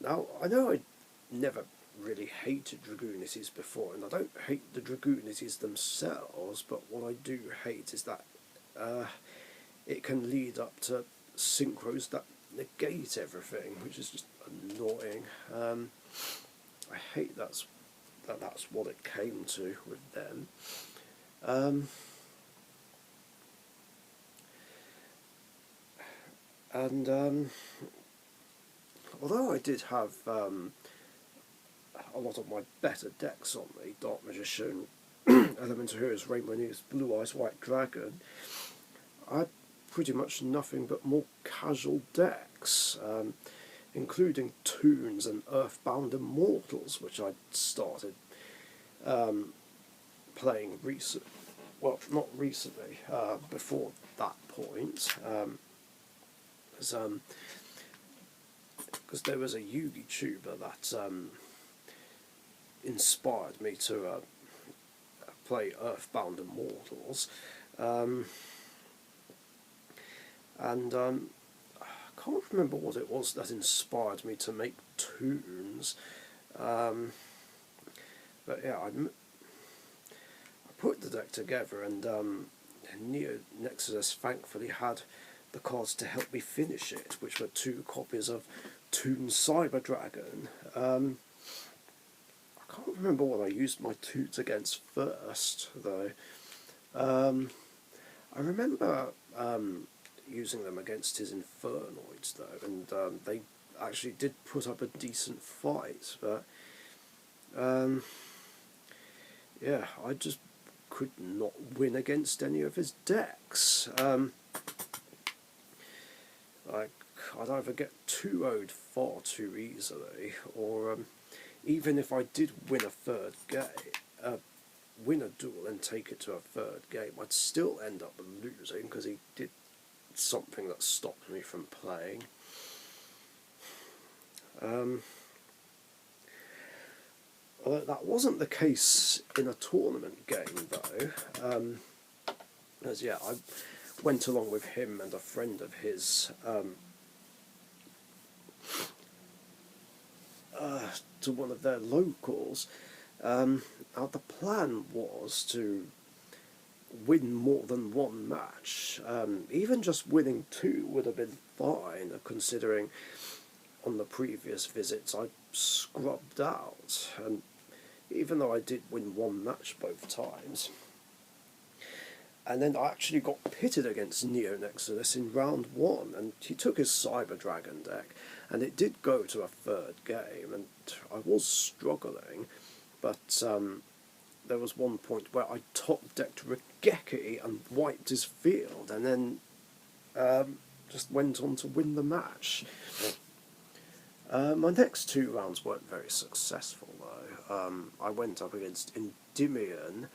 Now, I know I never really hated Dragoonities before, and I don't hate the Dragoonities themselves, but what I do hate is that it can lead up to synchros that negate everything, which is just annoying. I hate that's what it came to with them. And although I did have a lot of my better decks on me, Dark Richician, Elemental Heroes, Rainbow News, Blue Eyes White Dragon, I had pretty much nothing but more casual decks, including Toons and Earthbound Immortals, which I started playing well, not recently, before that point, because there was a YouTuber that inspired me to play Earthbound Immortals, and I can't remember what it was that inspired me to make Toons, but yeah, I put the deck together, and Neo Nexus thankfully had the cards to help me finish it, which were 2 copies of Toon Cyber Dragon. I can't remember what I used my Toons against first, though. I remember using them against his Infernoids, though, and they actually did put up a decent fight, but yeah, I just could not win against any of his decks. Like, I'd either get 2-0'd far too easily, or even if I did win a duel and take it to a third game, I'd still end up losing because he did something that stopped me from playing. Although that wasn't the case in a tournament game, though, as yeah, I went along with him and a friend of his to one of their locals. Now the plan was to win more than one match. Even just winning 2 would have been fine, considering on the previous visits I scrubbed out, and even though I did win 1 match both times. And then I actually got pitted against Neo Nexus in round 1, and he took his Cyber Dragon deck, and it did go to a third game, and I was struggling, but there was one point where I top-decked Regeki and wiped his field, and then just went on to win the match. My next 2 rounds weren't very successful, though. I went up against Endymion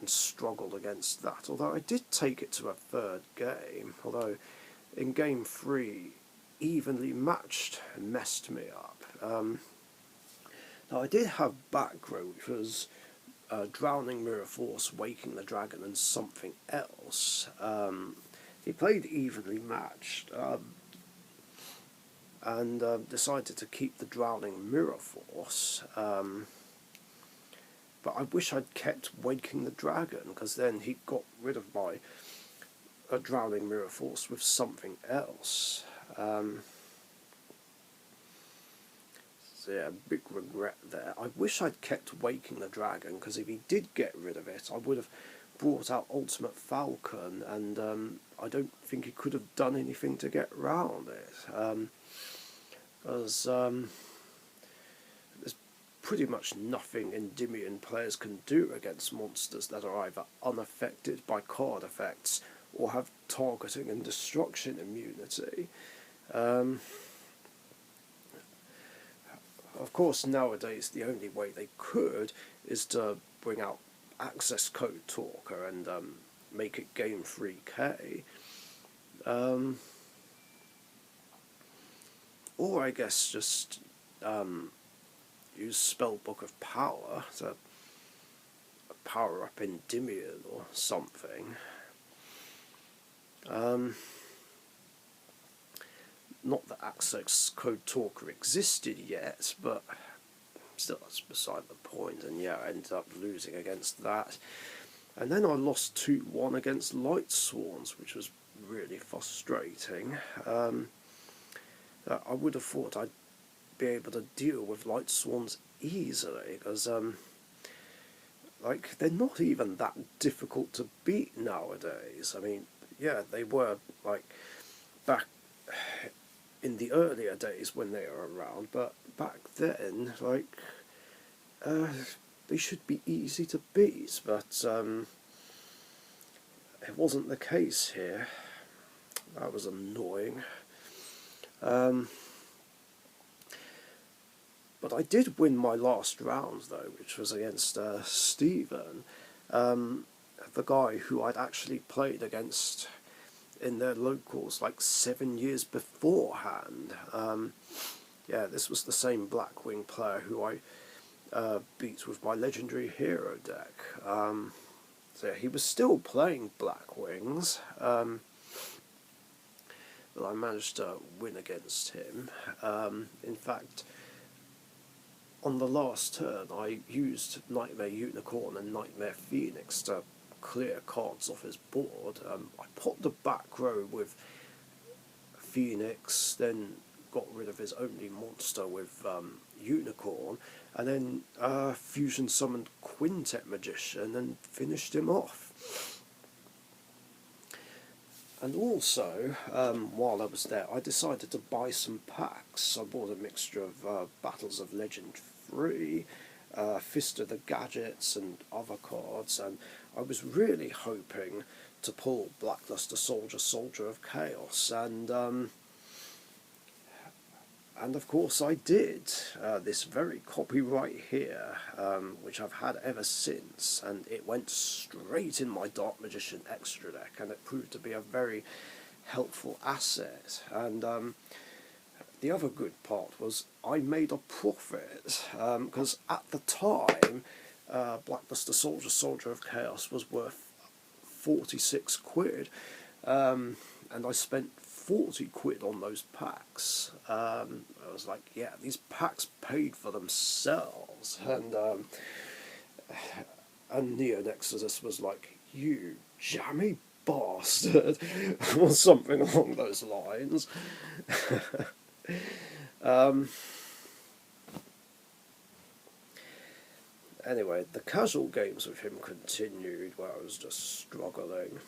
and struggled against that, although I did take it to a third game, although in game 3 evenly matched messed me up. Now I did have back row, which was Drowning Mirror Force, Waking the Dragon, and something else. He played evenly matched, and decided to keep the Drowning Mirror Force, but I wish I'd kept Waking the Dragon, because then he got rid of my Drowning Mirror Force with something else. So yeah, big regret there. I wish I'd kept Waking the Dragon, because if he did get rid of it, I would have brought out Ultimate Falcon, and I don't think he could have done anything to get round it. Because there's pretty much nothing Endymion players can do against monsters that are either unaffected by card effects or have targeting and destruction immunity. Of course, nowadays the only way they could is to bring out Access Code Talker and make it game 3K. Or I guess just use Spellbook of Power to power up Endymion or something. Not that Access Code Talker existed yet, but still, that's beside the point. And yeah, I ended up losing against that. And then I lost 2-1 against Light Swans, which was really frustrating. I would have thought I'd be able to deal with Light Swans easily, because like, they're not even that difficult to beat nowadays. I mean, yeah, they were, like, back in the earlier days when they were around, but back then, like, they should be easy to beat, but it wasn't the case here. That was annoying. But I did win my last round, though, which was against Stephen, the guy who I'd actually played against in their locals like 7 years beforehand. Yeah, this was the same Blackwing player who I beat with my Legendary Hero deck. So yeah, he was still playing Blackwings, but I managed to win against him. In fact, on the last turn, I used Nightmare Unicorn and Nightmare Phoenix to clear cards off his board. I popped the back row with Phoenix, then got rid of his only monster with Unicorn, and then fusion summoned Quintet Magician and finished him off. And also, while I was there, I decided to buy some packs. I bought a mixture of Battles of Legend 3, Fist of the Gadgets and other cards, and I was really hoping to pull Blackluster Soldier, Soldier of Chaos, and of course I did. This very copy right here, which I've had ever since, and it went straight in my Dark Magician extra deck, and it proved to be a very helpful asset. And the other good part was I made a profit, because at the time, Blackluster Soldier, Soldier of Chaos was worth 46 quid, and I spent 40 quid on those packs. I was like, yeah, these packs paid for themselves. And Neo Nexus was like, you jammy bastard, or something along those lines. Anyway, the casual games with him continued where I was just struggling.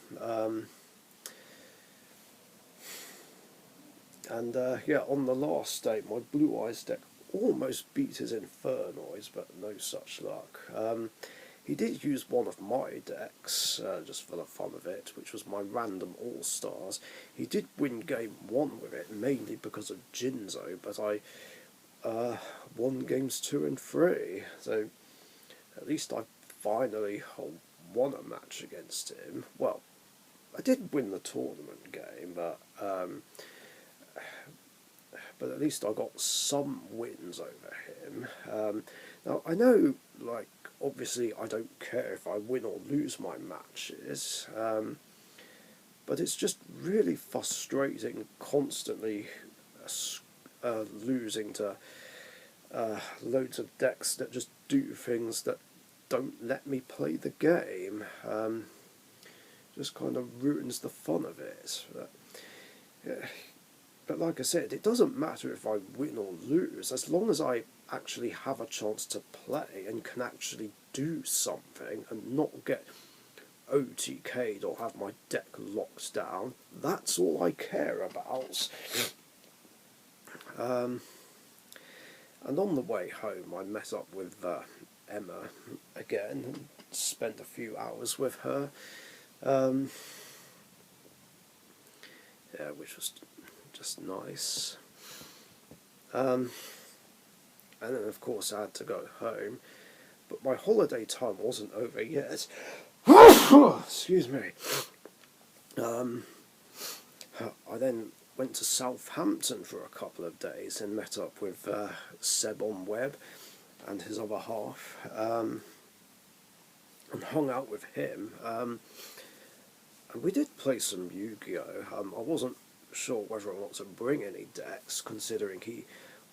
And yeah, on the last day, my Blue Eyes deck almost beat his Infernoids, but no such luck. He did use one of my decks, just for the fun of it, which was my random All-Stars. He did win game 1 with it, mainly because of Jinzo, but I won games 2 and 3, so at least I finally won a match against him. Well, I did win the tournament game, but at least I got some wins over him. Now, I know, like, obviously I don't care if I win or lose my matches, but it's just really frustrating constantly losing to loads of decks that just do things that don't let me play the game. Just kind of ruins the fun of it. But like I said, it doesn't matter if I win or lose, as long as I actually have a chance to play and can actually do something and not get OTK'd or have my deck locked down. That's all I care about. And on the way home, I met up with Emma again and spent a few hours with her, yeah, which was just nice. And then of course I had to go home, but my holiday time wasn't over yet. Excuse me. I then went to Southampton for a couple of days and met up with Seb on Web, and his other half, and hung out with him. And we did play some Yu-Gi-Oh! I wasn't sure whether or not to bring any decks, considering he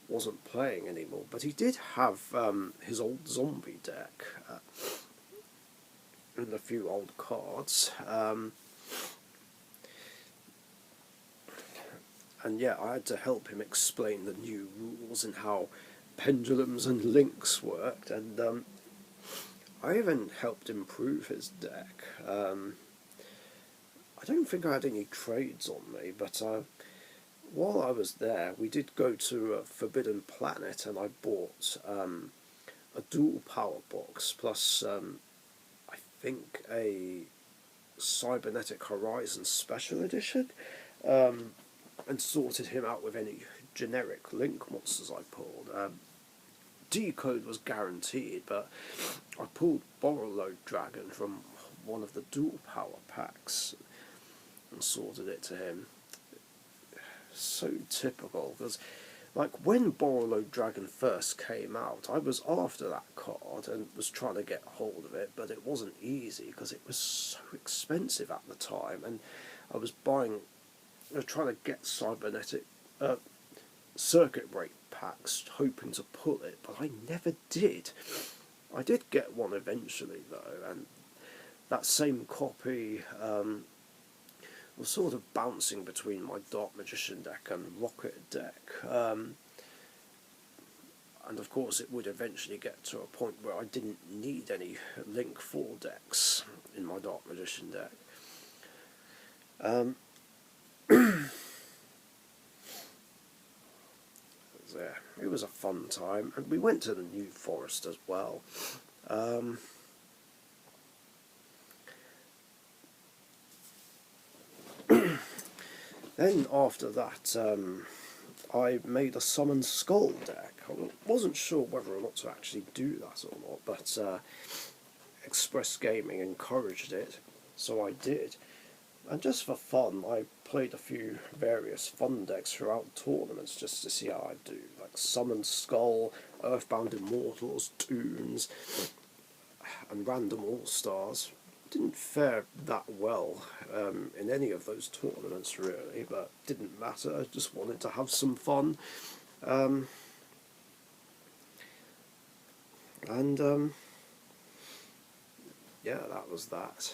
wasn't playing anymore, but he did have his old zombie deck and a few old cards. And yeah, I had to help him explain the new rules and how pendulums and links worked, and I even helped improve his deck. I don't think I had any trades on me, but while I was there, we did go to a Forbidden Planet, and I bought a dual power box plus I think a Cybernetic Horizon Special Edition, and sorted him out with any generic link monsters I pulled. Decode was guaranteed, but I pulled Borrowload Dragon from one of the dual power packs and sorted it to him. So typical, because like when Borrowload Dragon first came out, I was after that card and was trying to get hold of it, but it wasn't easy because it was so expensive at the time, and I was trying to get cybernetic circuit break packs, hoping to pull it, but I never did. I did get one eventually though, and that same copy was sort of bouncing between my Dark Magician deck and Rocket deck, and of course it would eventually get to a point where I didn't need any Link 4 decks in my Dark Magician deck. Yeah, it was a fun time, and we went to the New Forest as well. Then after that, I made a Summon Skull deck. I wasn't sure whether or not to actually do that or not, but Express Gaming encouraged it, so I did. And just for fun, I played a few various fun decks throughout tournaments just to see how I do, like Summon Skull, Earthbound Immortals, Toons, and Random All-Stars. Didn't fare that well in any of those tournaments really, but didn't matter. I just wanted to have some fun. Yeah, that was that.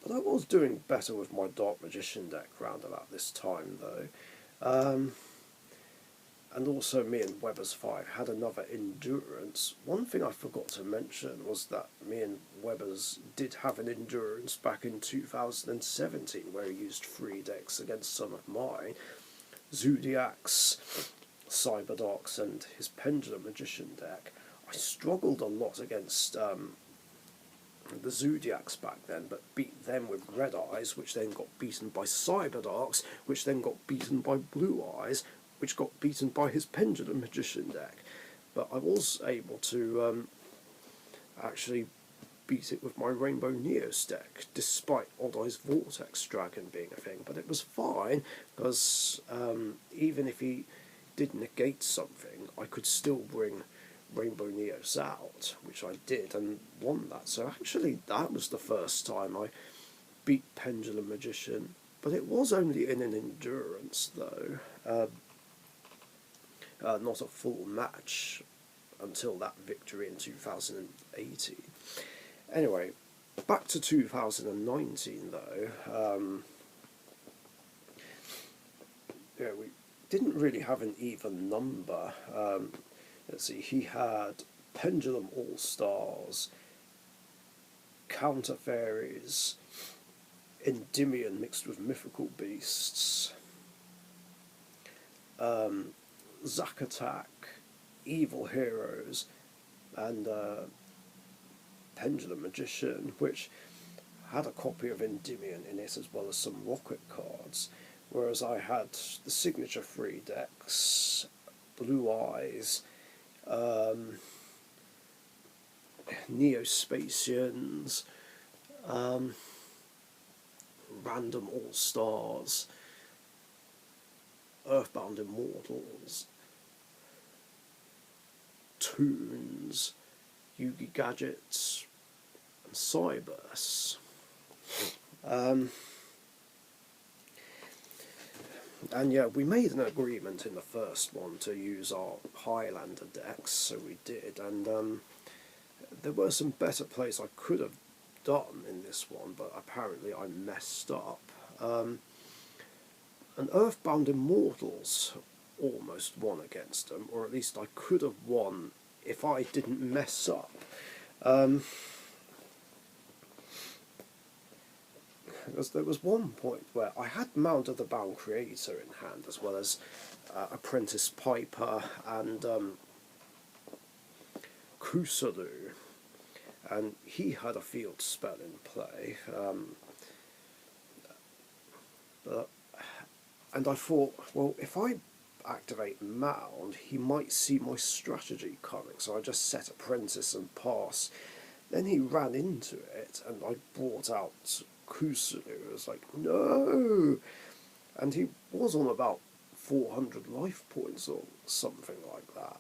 But I was doing better with my Dark Magician deck round about this time though. And also me and Weber's 5 had another Endurance. One thing I forgot to mention was that me and Weber's did have an Endurance back in 2017 where he used 3 decks against some of mine. Zodiacs, Cyberdocs and his Pendulum Magician deck. I struggled a lot against the Zodiacs back then, but beat them with Red Eyes, which then got beaten by Cyberdocs, which then got beaten by Blue Eyes, which got beaten by his Pendulum Magician deck. But I was able to actually beat it with my Rainbow Neos deck, despite Odd Eyes Vortex Dragon being a thing. But it was fine, because even if he did negate something, I could still bring Rainbow Neos out, which I did, and won that. So actually that was the first time I beat Pendulum Magician, but it was only in an Endurance though. Not a full match until that victory in 2018. Anyway, back to 2019 though. Yeah, we didn't really have an even number. Let's see, he had Pendulum All-Stars, Counter Fairies, Endymion mixed with Mythical Beasts, Zack Attack, Evil Heroes, and Pendulum Magician, which had a copy of Endymion in it as well as some Rocket cards, whereas I had the Signature 3 decks, Blue Eyes, Neospatians, Random All-Stars, Earthbound Immortals, Toons, Yugi Gadgets, and Cybers. And yeah, we made an agreement in the first one to use our Highlander decks, so we did, and there were some better plays I could have done in this one, but apparently I messed up. And Earthbound Immortals almost won against them, or at least I could have won if I didn't mess up. Because there was one point where I had Mount of the Bound Creator in hand, as well as Apprentice Piper and Kusalu, and he had a field spell in play. And I thought, well, if I activate Mound, he might see my strategy coming, so I just set Apprentice and pass. Then he ran into it, and I brought out Kusalu. I was like, no! And he was on about 400 life points or something like that.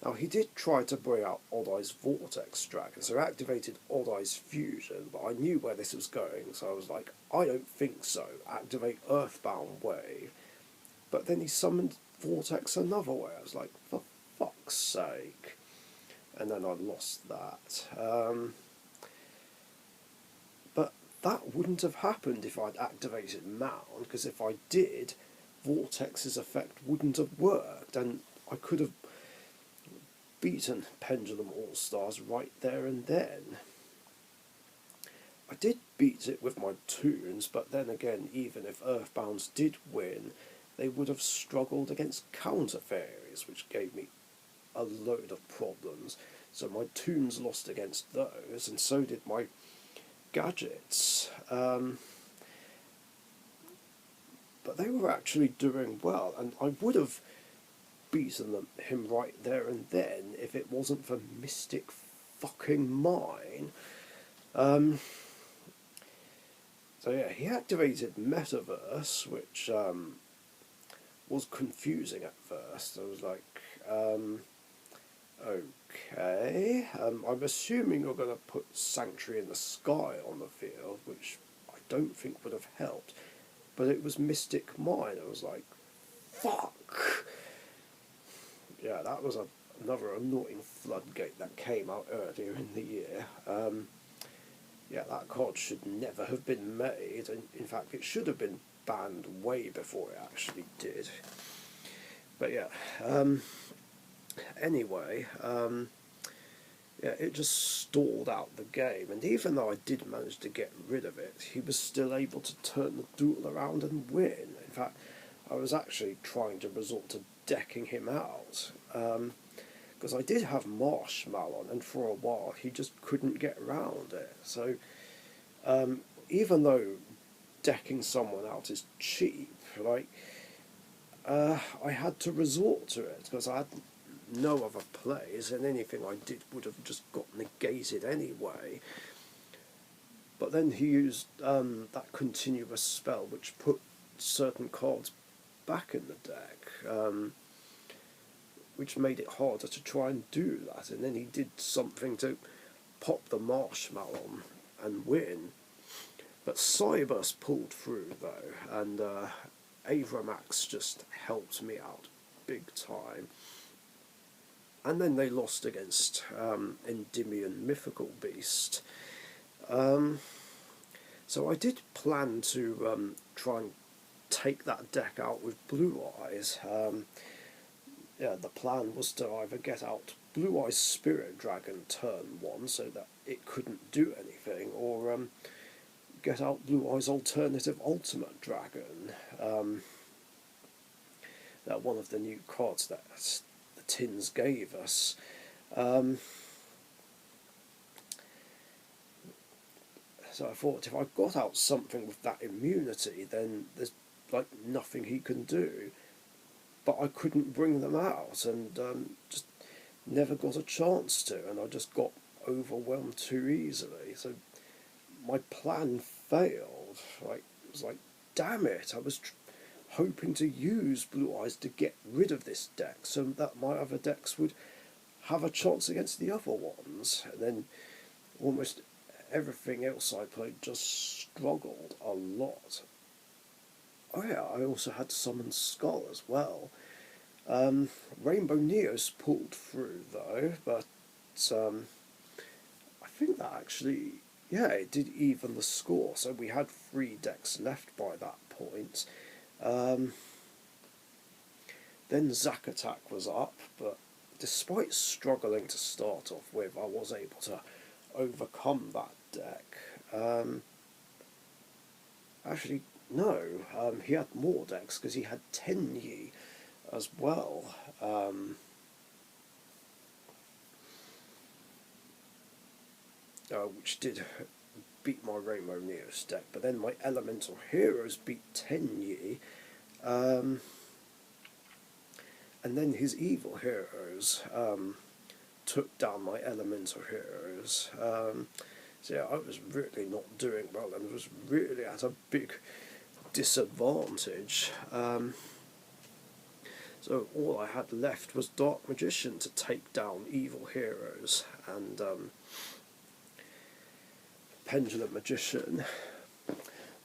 Now, he did try to bring out Odd Eye's Vortex Dragon, so I activated Odd Eye's Fusion, but I knew where this was going, so I was like, I don't think so. Activate Earthbound Wave. But then he summoned Vortex another way. I was like, for fuck's sake. And then I lost that. But that wouldn't have happened if I'd activated Mound, because if I did, Vortex's effect wouldn't have worked, and I could have beaten Pendulum All-Stars right there and then. I did beat it with my Toons, but then again, even if Earthbounds did win, they would have struggled against Counter Fairies, which gave me a load of problems. So my Toons lost against those, and so did my Gadgets. But they were actually doing well, and I would have beaten him right there and then if it wasn't for Mystic fucking Mine. So yeah, he activated Metaverse, which was confusing at first. I was like, okay, I'm assuming you're going to put Sanctuary in the Sky on the field, which I don't think would have helped. But it was Mystic Mine. I was like, fuck! Yeah, that was another annoying floodgate that came out earlier in the year. Yeah, that card should never have been made, and in fact it should have been banned way before it actually did. But yeah, anyway, yeah, it just stalled out the game, and even though I did manage to get rid of it, he was still able to turn the duel around and win. In fact, I was actually trying to resort to decking him out, because I did have Marshmallow, and for a while he just couldn't get around it. So even though decking someone out is cheap, like, I had to resort to it because I had no other plays, and anything I did would have just got negated anyway. But then he used that continuous spell, which put certain cards back in the deck, which made it harder to try and do that. And then he did something to pop the Marshmallow and win. But Cybers pulled through, though, and Avramax just helped me out big time. And then they lost against Endymion Mythical Beast. So I did plan to try and take that deck out with Blue Eyes. Yeah, the plan was to either get out Blue Eyes Spirit Dragon turn 1 so that it couldn't do anything, or get out Blue Eyes Alternative Ultimate Dragon. That one of the new cards that the tins gave us. So I thought if I got out something with that immunity, then there's like nothing he can do. But I couldn't bring them out, and just never got a chance to, and I just got overwhelmed too easily. So my plan failed. Like, it was like, damn it, I was hoping to use Blue Eyes to get rid of this deck so that my other decks would have a chance against the other ones. And then almost everything else I played just struggled a lot. Oh yeah, I also had Summon Skull as well. Rainbow Neos pulled through though, but I think that actually, yeah, it did even the score. So we had 3 decks left by that point. Then Zack Attack was up, but despite struggling to start off with, I was able to overcome that deck. Actually, no, he had more decks because he had Tenyi as well. Which did beat my Rainbow Neos deck, but then my Elemental Heroes beat Tenyi. And then his Evil Heroes took down my Elemental Heroes. So yeah, I was really not doing well and was really at a big disadvantage. So all I had left was Dark Magician to take down Evil Heroes and Pendulum Magician.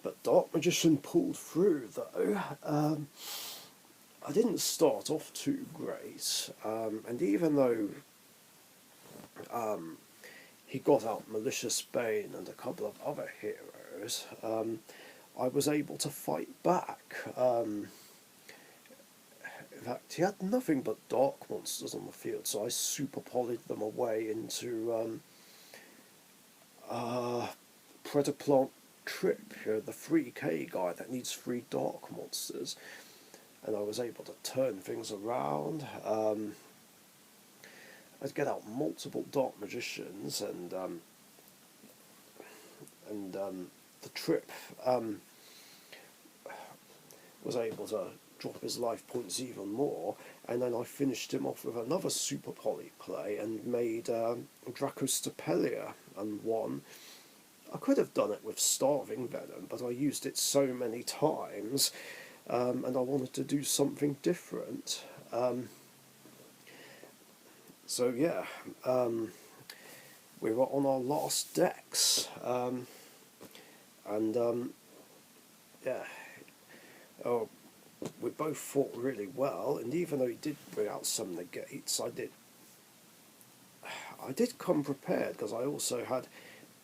But Dark Magician pulled through though. I didn't start off too great, and even though he got out Malicious Bane and a couple of other heroes, I was able to fight back. In fact, he had nothing but dark monsters on the field, so I super polyed them away into Predaplant Trip, the 3k guy that needs 3 dark monsters. And I was able to turn things around. I'd get out multiple Dark Magicians, and the Trip was able to drop his life points even more, and then I finished him off with another Super Poly play and made Dracostapelia and won. I could have done it with Starving Venom, but I used it so many times. And I wanted to do something different. So yeah, we were on our last decks, and yeah, we both fought really well. And even though he did bring out some negates, I did come prepared because I also had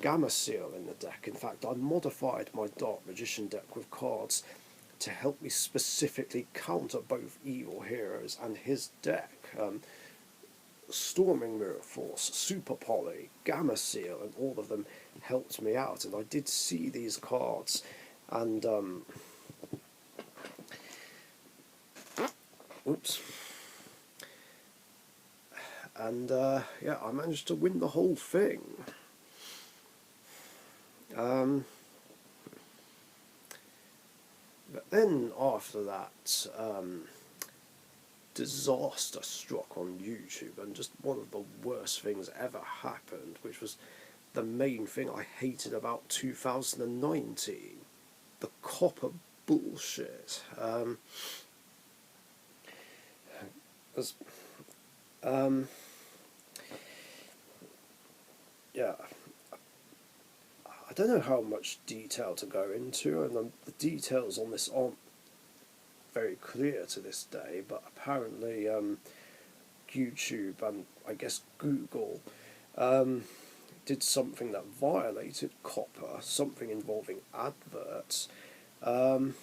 Gamma Seal in the deck. In fact, I modified my Dark Magician deck with cards to help me specifically counter both Evil Heroes and his deck. Storming Mirror Force, Super Poly, Gamma Seal, and all of them helped me out, and I did see these cards, and oops, and yeah, I managed to win the whole thing. But then after that, disaster struck on YouTube, and just one of the worst things ever happened, which was the main thing I hated about 2019, the copper bullshit. Yeah, I don't know how much detail to go into, and the details on this aren't very clear to this day, but apparently YouTube and I guess Google did something that violated copper, something involving adverts, and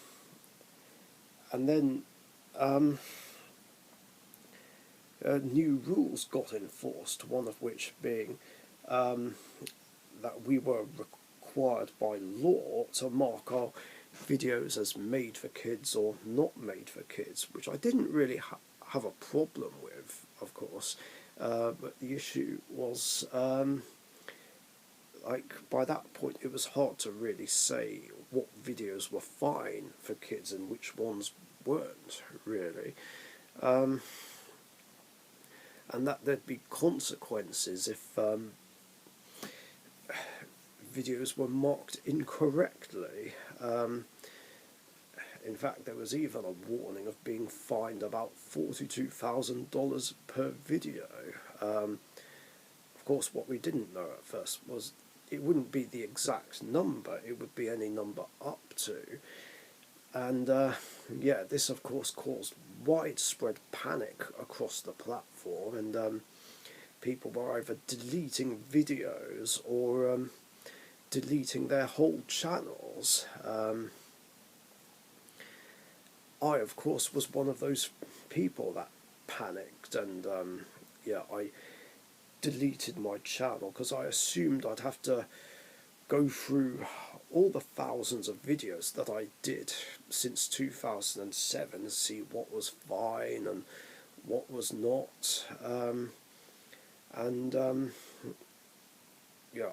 then new rules got enforced, one of which being that we were required by law to mark our videos as made for kids or not made for kids, which I didn't really have a problem with, of course, but the issue was like by that point it was hard to really say what videos were fine for kids and which ones weren't really, and that there'd be consequences if videos were marked incorrectly. In fact, there was even a warning of being fined about $42,000 per video. Of course, what we didn't know at first was it wouldn't be the exact number, it would be any number up to. And yeah, this of course caused widespread panic across the platform, and people were either deleting videos or deleting their whole channels. I, of course, was one of those people that panicked, and yeah, I deleted my channel because I assumed I'd have to go through all the thousands of videos that I did since 2007 to see what was fine and what was not. And yeah,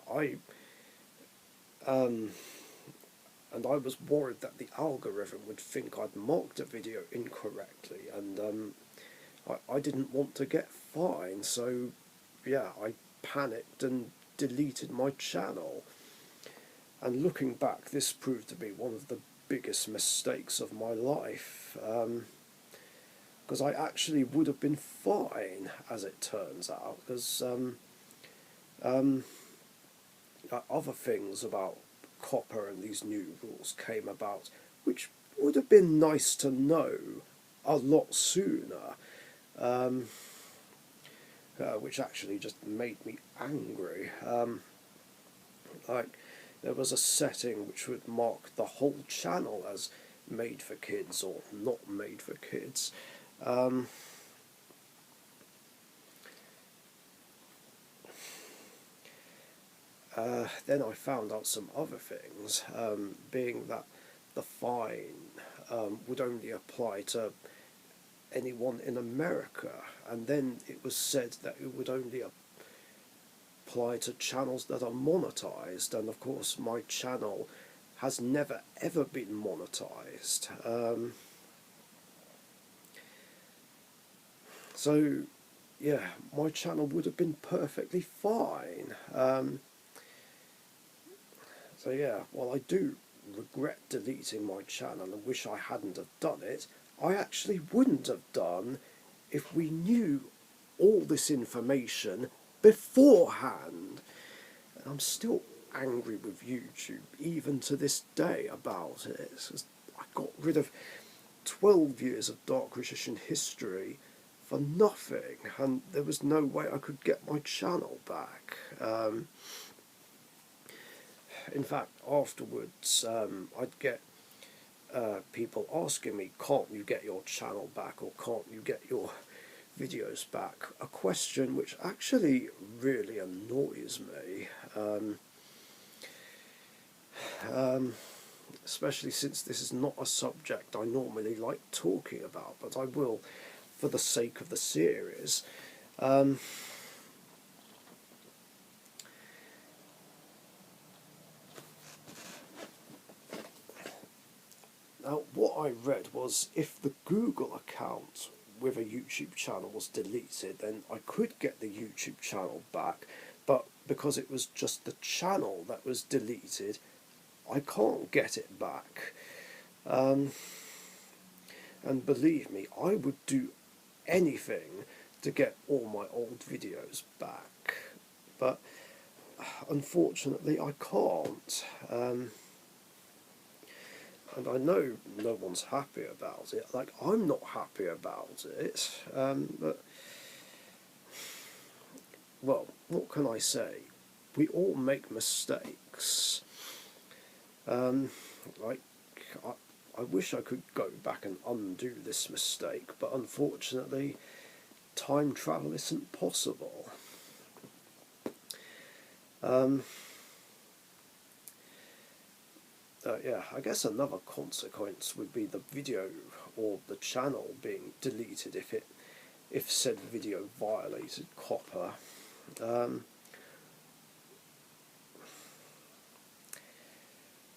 and I was worried that the algorithm would think I'd marked a video incorrectly, and I didn't want to get fined, so yeah, I panicked and deleted my channel. And looking back, this proved to be one of the biggest mistakes of my life, because I actually would have been fine, as it turns out, because other things about copper and these new rules came about, which would have been nice to know a lot sooner, which actually just made me angry. Like, there was a setting which would mark the whole channel as made for kids or not made for kids. Then I found out some other things, being that the fine would only apply to anyone in America, and then it was said that it would only apply to channels that are monetized, and of course my channel has never ever been monetized. So yeah, my channel would have been perfectly fine. So yeah, while I do regret deleting my channel and wish I hadn't have done it, I actually wouldn't have done if we knew all this information beforehand. And I'm still angry with YouTube, even to this day, about it. I got rid of 12 years of Dark Richician history for nothing, and there was no way I could get my channel back. In fact, afterwards, I'd get people asking me, can't you get your channel back, or can't you get your videos back? A question which actually really annoys me, especially since this is not a subject I normally like talking about, but I will for the sake of the series. Now, what I read was if the Google account with a YouTube channel was deleted, then I could get the YouTube channel back, but because it was just the channel that was deleted, I can't get it back. And believe me, I would do anything to get all my old videos back, but unfortunately I can't. And I know no one's happy about it. Like, I'm not happy about it. But, well, what can I say? We all make mistakes. Like, I wish I could go back and undo this mistake, but unfortunately, time travel isn't possible. Yeah, I guess another consequence would be the video or the channel being deleted if said video violated copper.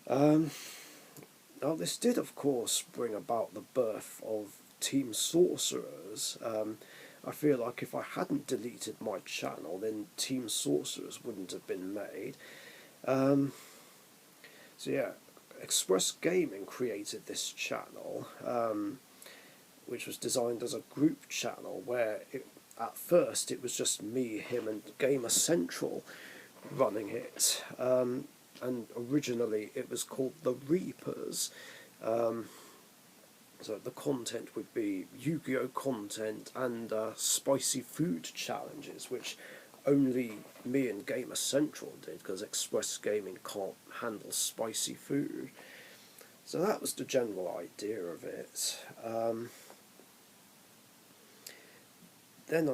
Now this did of course bring about the birth of Team Sorcerers. I feel like if I hadn't deleted my channel, then Team Sorcerers wouldn't have been made. So yeah, Express Gaming created this channel, which was designed as a group channel where at first it was just me, him and Gamer Central running it. And originally it was called The Reapers. So the content would be Yu-Gi-Oh content and spicy food challenges, which only me and Gamer Central did because Express Gaming can't handle spicy food. So that was the general idea of it. Then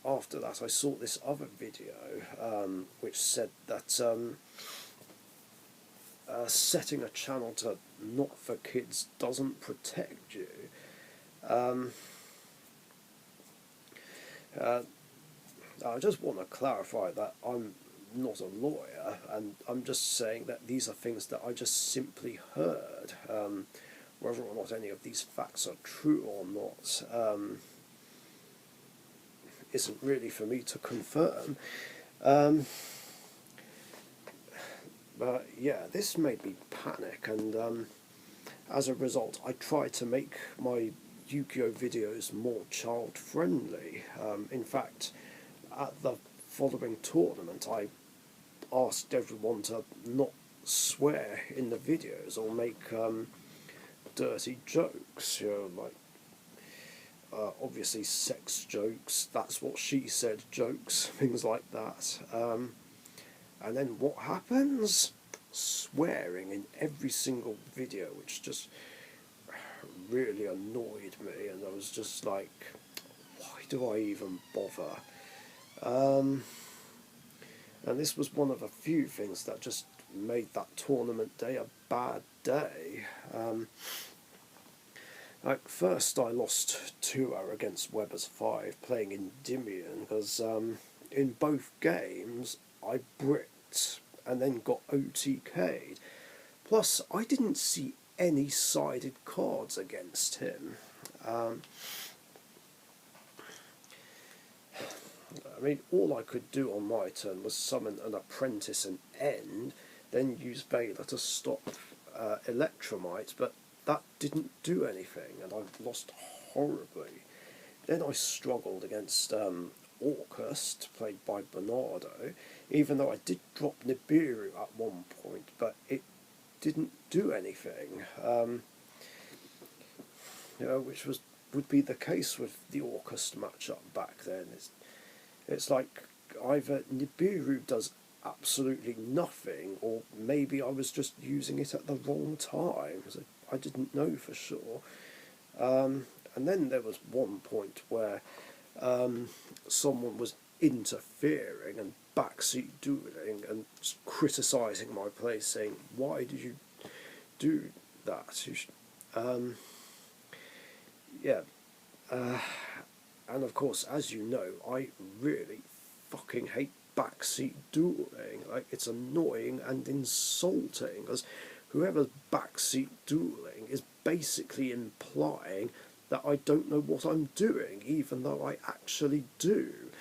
after that I saw this other video which said that setting a channel to not for kids doesn't protect you. I just want to clarify that I'm not a lawyer, and I'm just saying that these are things that I just simply heard. Whether or not any of these facts are true or not isn't really for me to confirm. But yeah, this made me panic, and as a result I tried to make my Yu-Gi-Oh videos more child-friendly. In fact, at the following tournament I asked everyone to not swear in the videos or make dirty jokes, like obviously sex jokes, that's what she said jokes, things like that. And then what happens? Swearing in every single video, which just really annoyed me, and I was just like, why do I even bother? And this was one of a few things that just made that tournament day a bad day. Like, first I lost 2-0 against Weber's 5 playing Endymion, because in both games I bricked and then got OTK'd. Plus, I didn't see any sided cards against him. I mean, all I could do on my turn was summon an apprentice and end, then use Veiler to stop Electromite, but that didn't do anything, and I lost horribly. Then I struggled against Orcust, played by Bernardo, even though I did drop Nibiru at one point, but it didn't do anything. Which would be the case with the Orcust matchup back then. It's like either Nibiru does absolutely nothing, or maybe I was just using it at the wrong time. So I didn't know for sure. And then there was one point where someone was interfering and backseat dueling and criticising my play, saying, "Why did you do that?" And of course, as you know, I really fucking hate backseat dueling. Like, it's annoying and insulting, because whoever's backseat dueling is basically implying that I don't know what I'm doing, even though I actually do.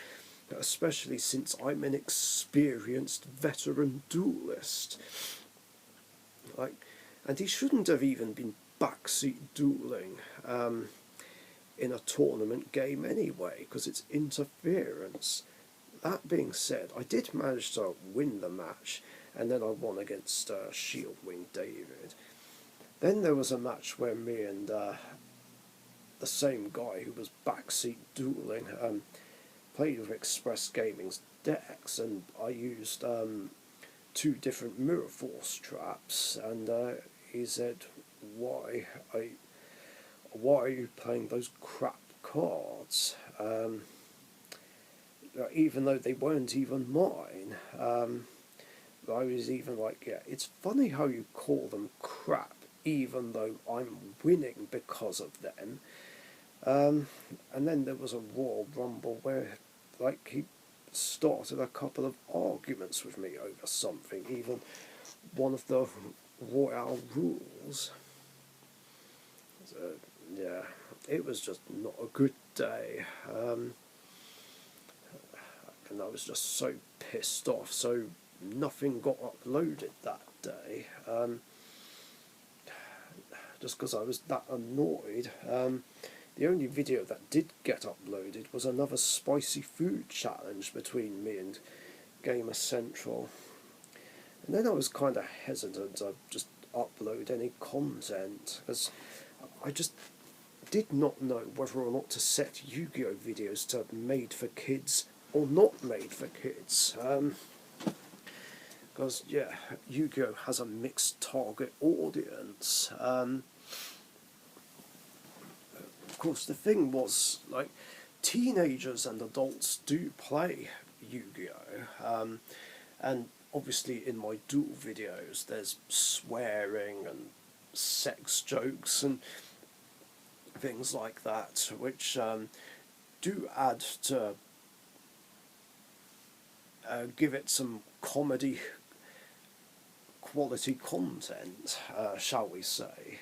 Especially since I'm an experienced veteran duelist. And he shouldn't have even been backseat dueling in a tournament game anyway, because it's interference. That being said, I did manage to win the match, and then I won against Shieldwing David. Then there was a match where me and the same guy who was backseat dueling played with Express Gaming's decks, and I used 2 different Mirror Force traps, and he said, why are you playing those crap cards? Even though they weren't even mine. I was even like, yeah, it's funny how you call them crap, even though I'm winning because of them. And then there was a Royal Rumble where, like, he started a couple of arguments with me over something, even one of the Royal rules. So, yeah, it was just not a good day. And I was just so pissed off. So nothing got uploaded that day. Just because I was that annoyed. The only video that did get uploaded was another spicy food challenge between me and Gamer Central. And then I was kind of hesitant to just upload any content, because I just did not know whether or not to set Yu-Gi-Oh videos to made for kids or not made for kids. Because, yeah, Yu-Gi-Oh has a mixed target audience. Of course, the thing was, like, teenagers and adults do play Yu-Gi-Oh! And obviously in my duel videos there's swearing and sex jokes and things like that, which do add to give it some comedy quality content, shall we say.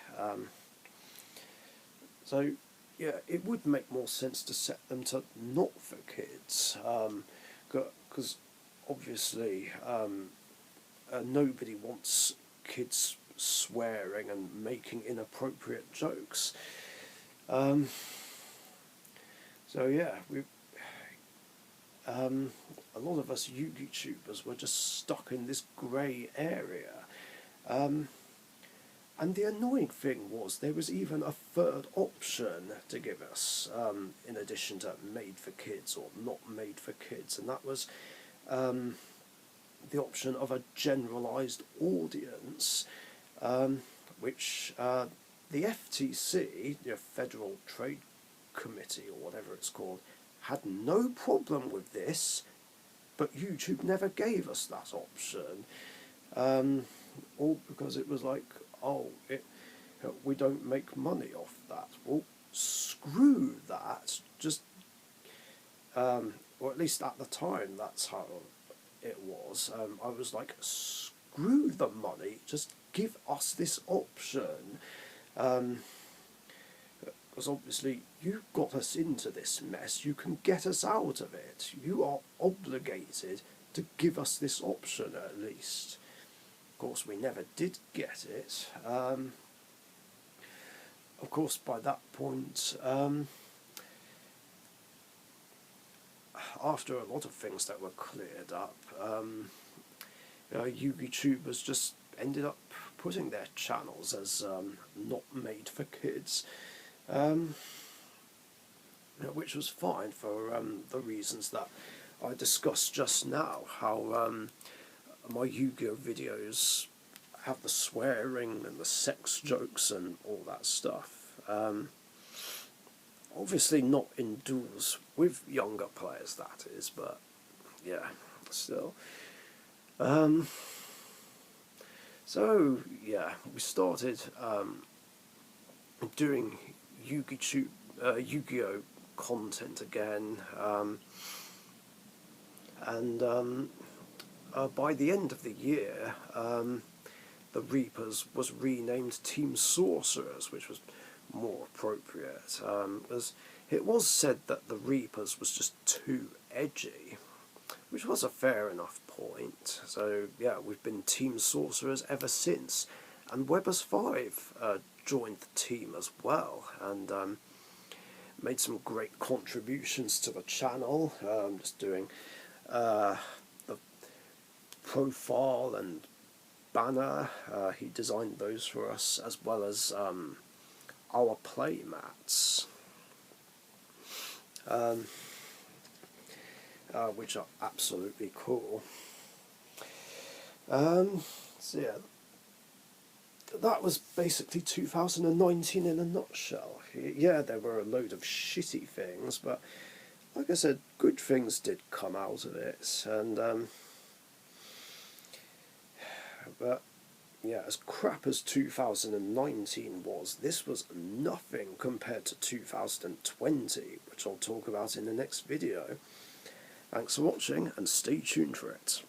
So yeah, it would make more sense to set them to not for kids, because obviously nobody wants kids swearing and making inappropriate jokes. So yeah, a lot of us YouTubers were just stuck in this grey area. And the annoying thing was there was even a third option to give us, in addition to made for kids or not made for kids, and that was the option of a generalised audience, which the FTC, the Federal Trade Committee or whatever it's called, had no problem with this, but YouTube never gave us that option, all because it was like, oh, we don't make money off that. Well, screw that. Just, or at least at the time, that's how it was. I was like, screw the money. Just give us this option. Because obviously you got us into this mess. You can get us out of it. You are obligated to give us this option at least. Of course, we never did get it. Of course, by that point, after a lot of things that were cleared up, YouTubers just ended up putting their channels as not made for kids, which was fine for the reasons that I discussed just now, how my Yu-Gi-Oh videos have the swearing and the sex jokes and all that stuff. Obviously not in duels with younger players, that is, but yeah, still. So yeah, we started doing Yu-Gi-Oh content again, and by the end of the year, the Reapers was renamed Team Sorcerers, which was more appropriate, as it was said that the Reapers was just too edgy, which was a fair enough point. So yeah, we've been Team Sorcerers ever since, and Webbers5 joined the team as well, and made some great contributions to the channel, just doing the profile and banner. He designed those for us, as well as our play mats, which are absolutely cool. So yeah, that was basically 2019 in a nutshell. Yeah, there were a load of shitty things, but like I said, good things did come out of it, and but yeah, as crap as 2019 was, this was nothing compared to 2020, which I'll talk about in the next video. Thanks for watching, and stay tuned for it.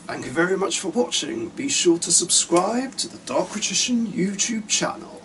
Thank you very much for watching. Be sure to subscribe to the Dark Richician YouTube channel.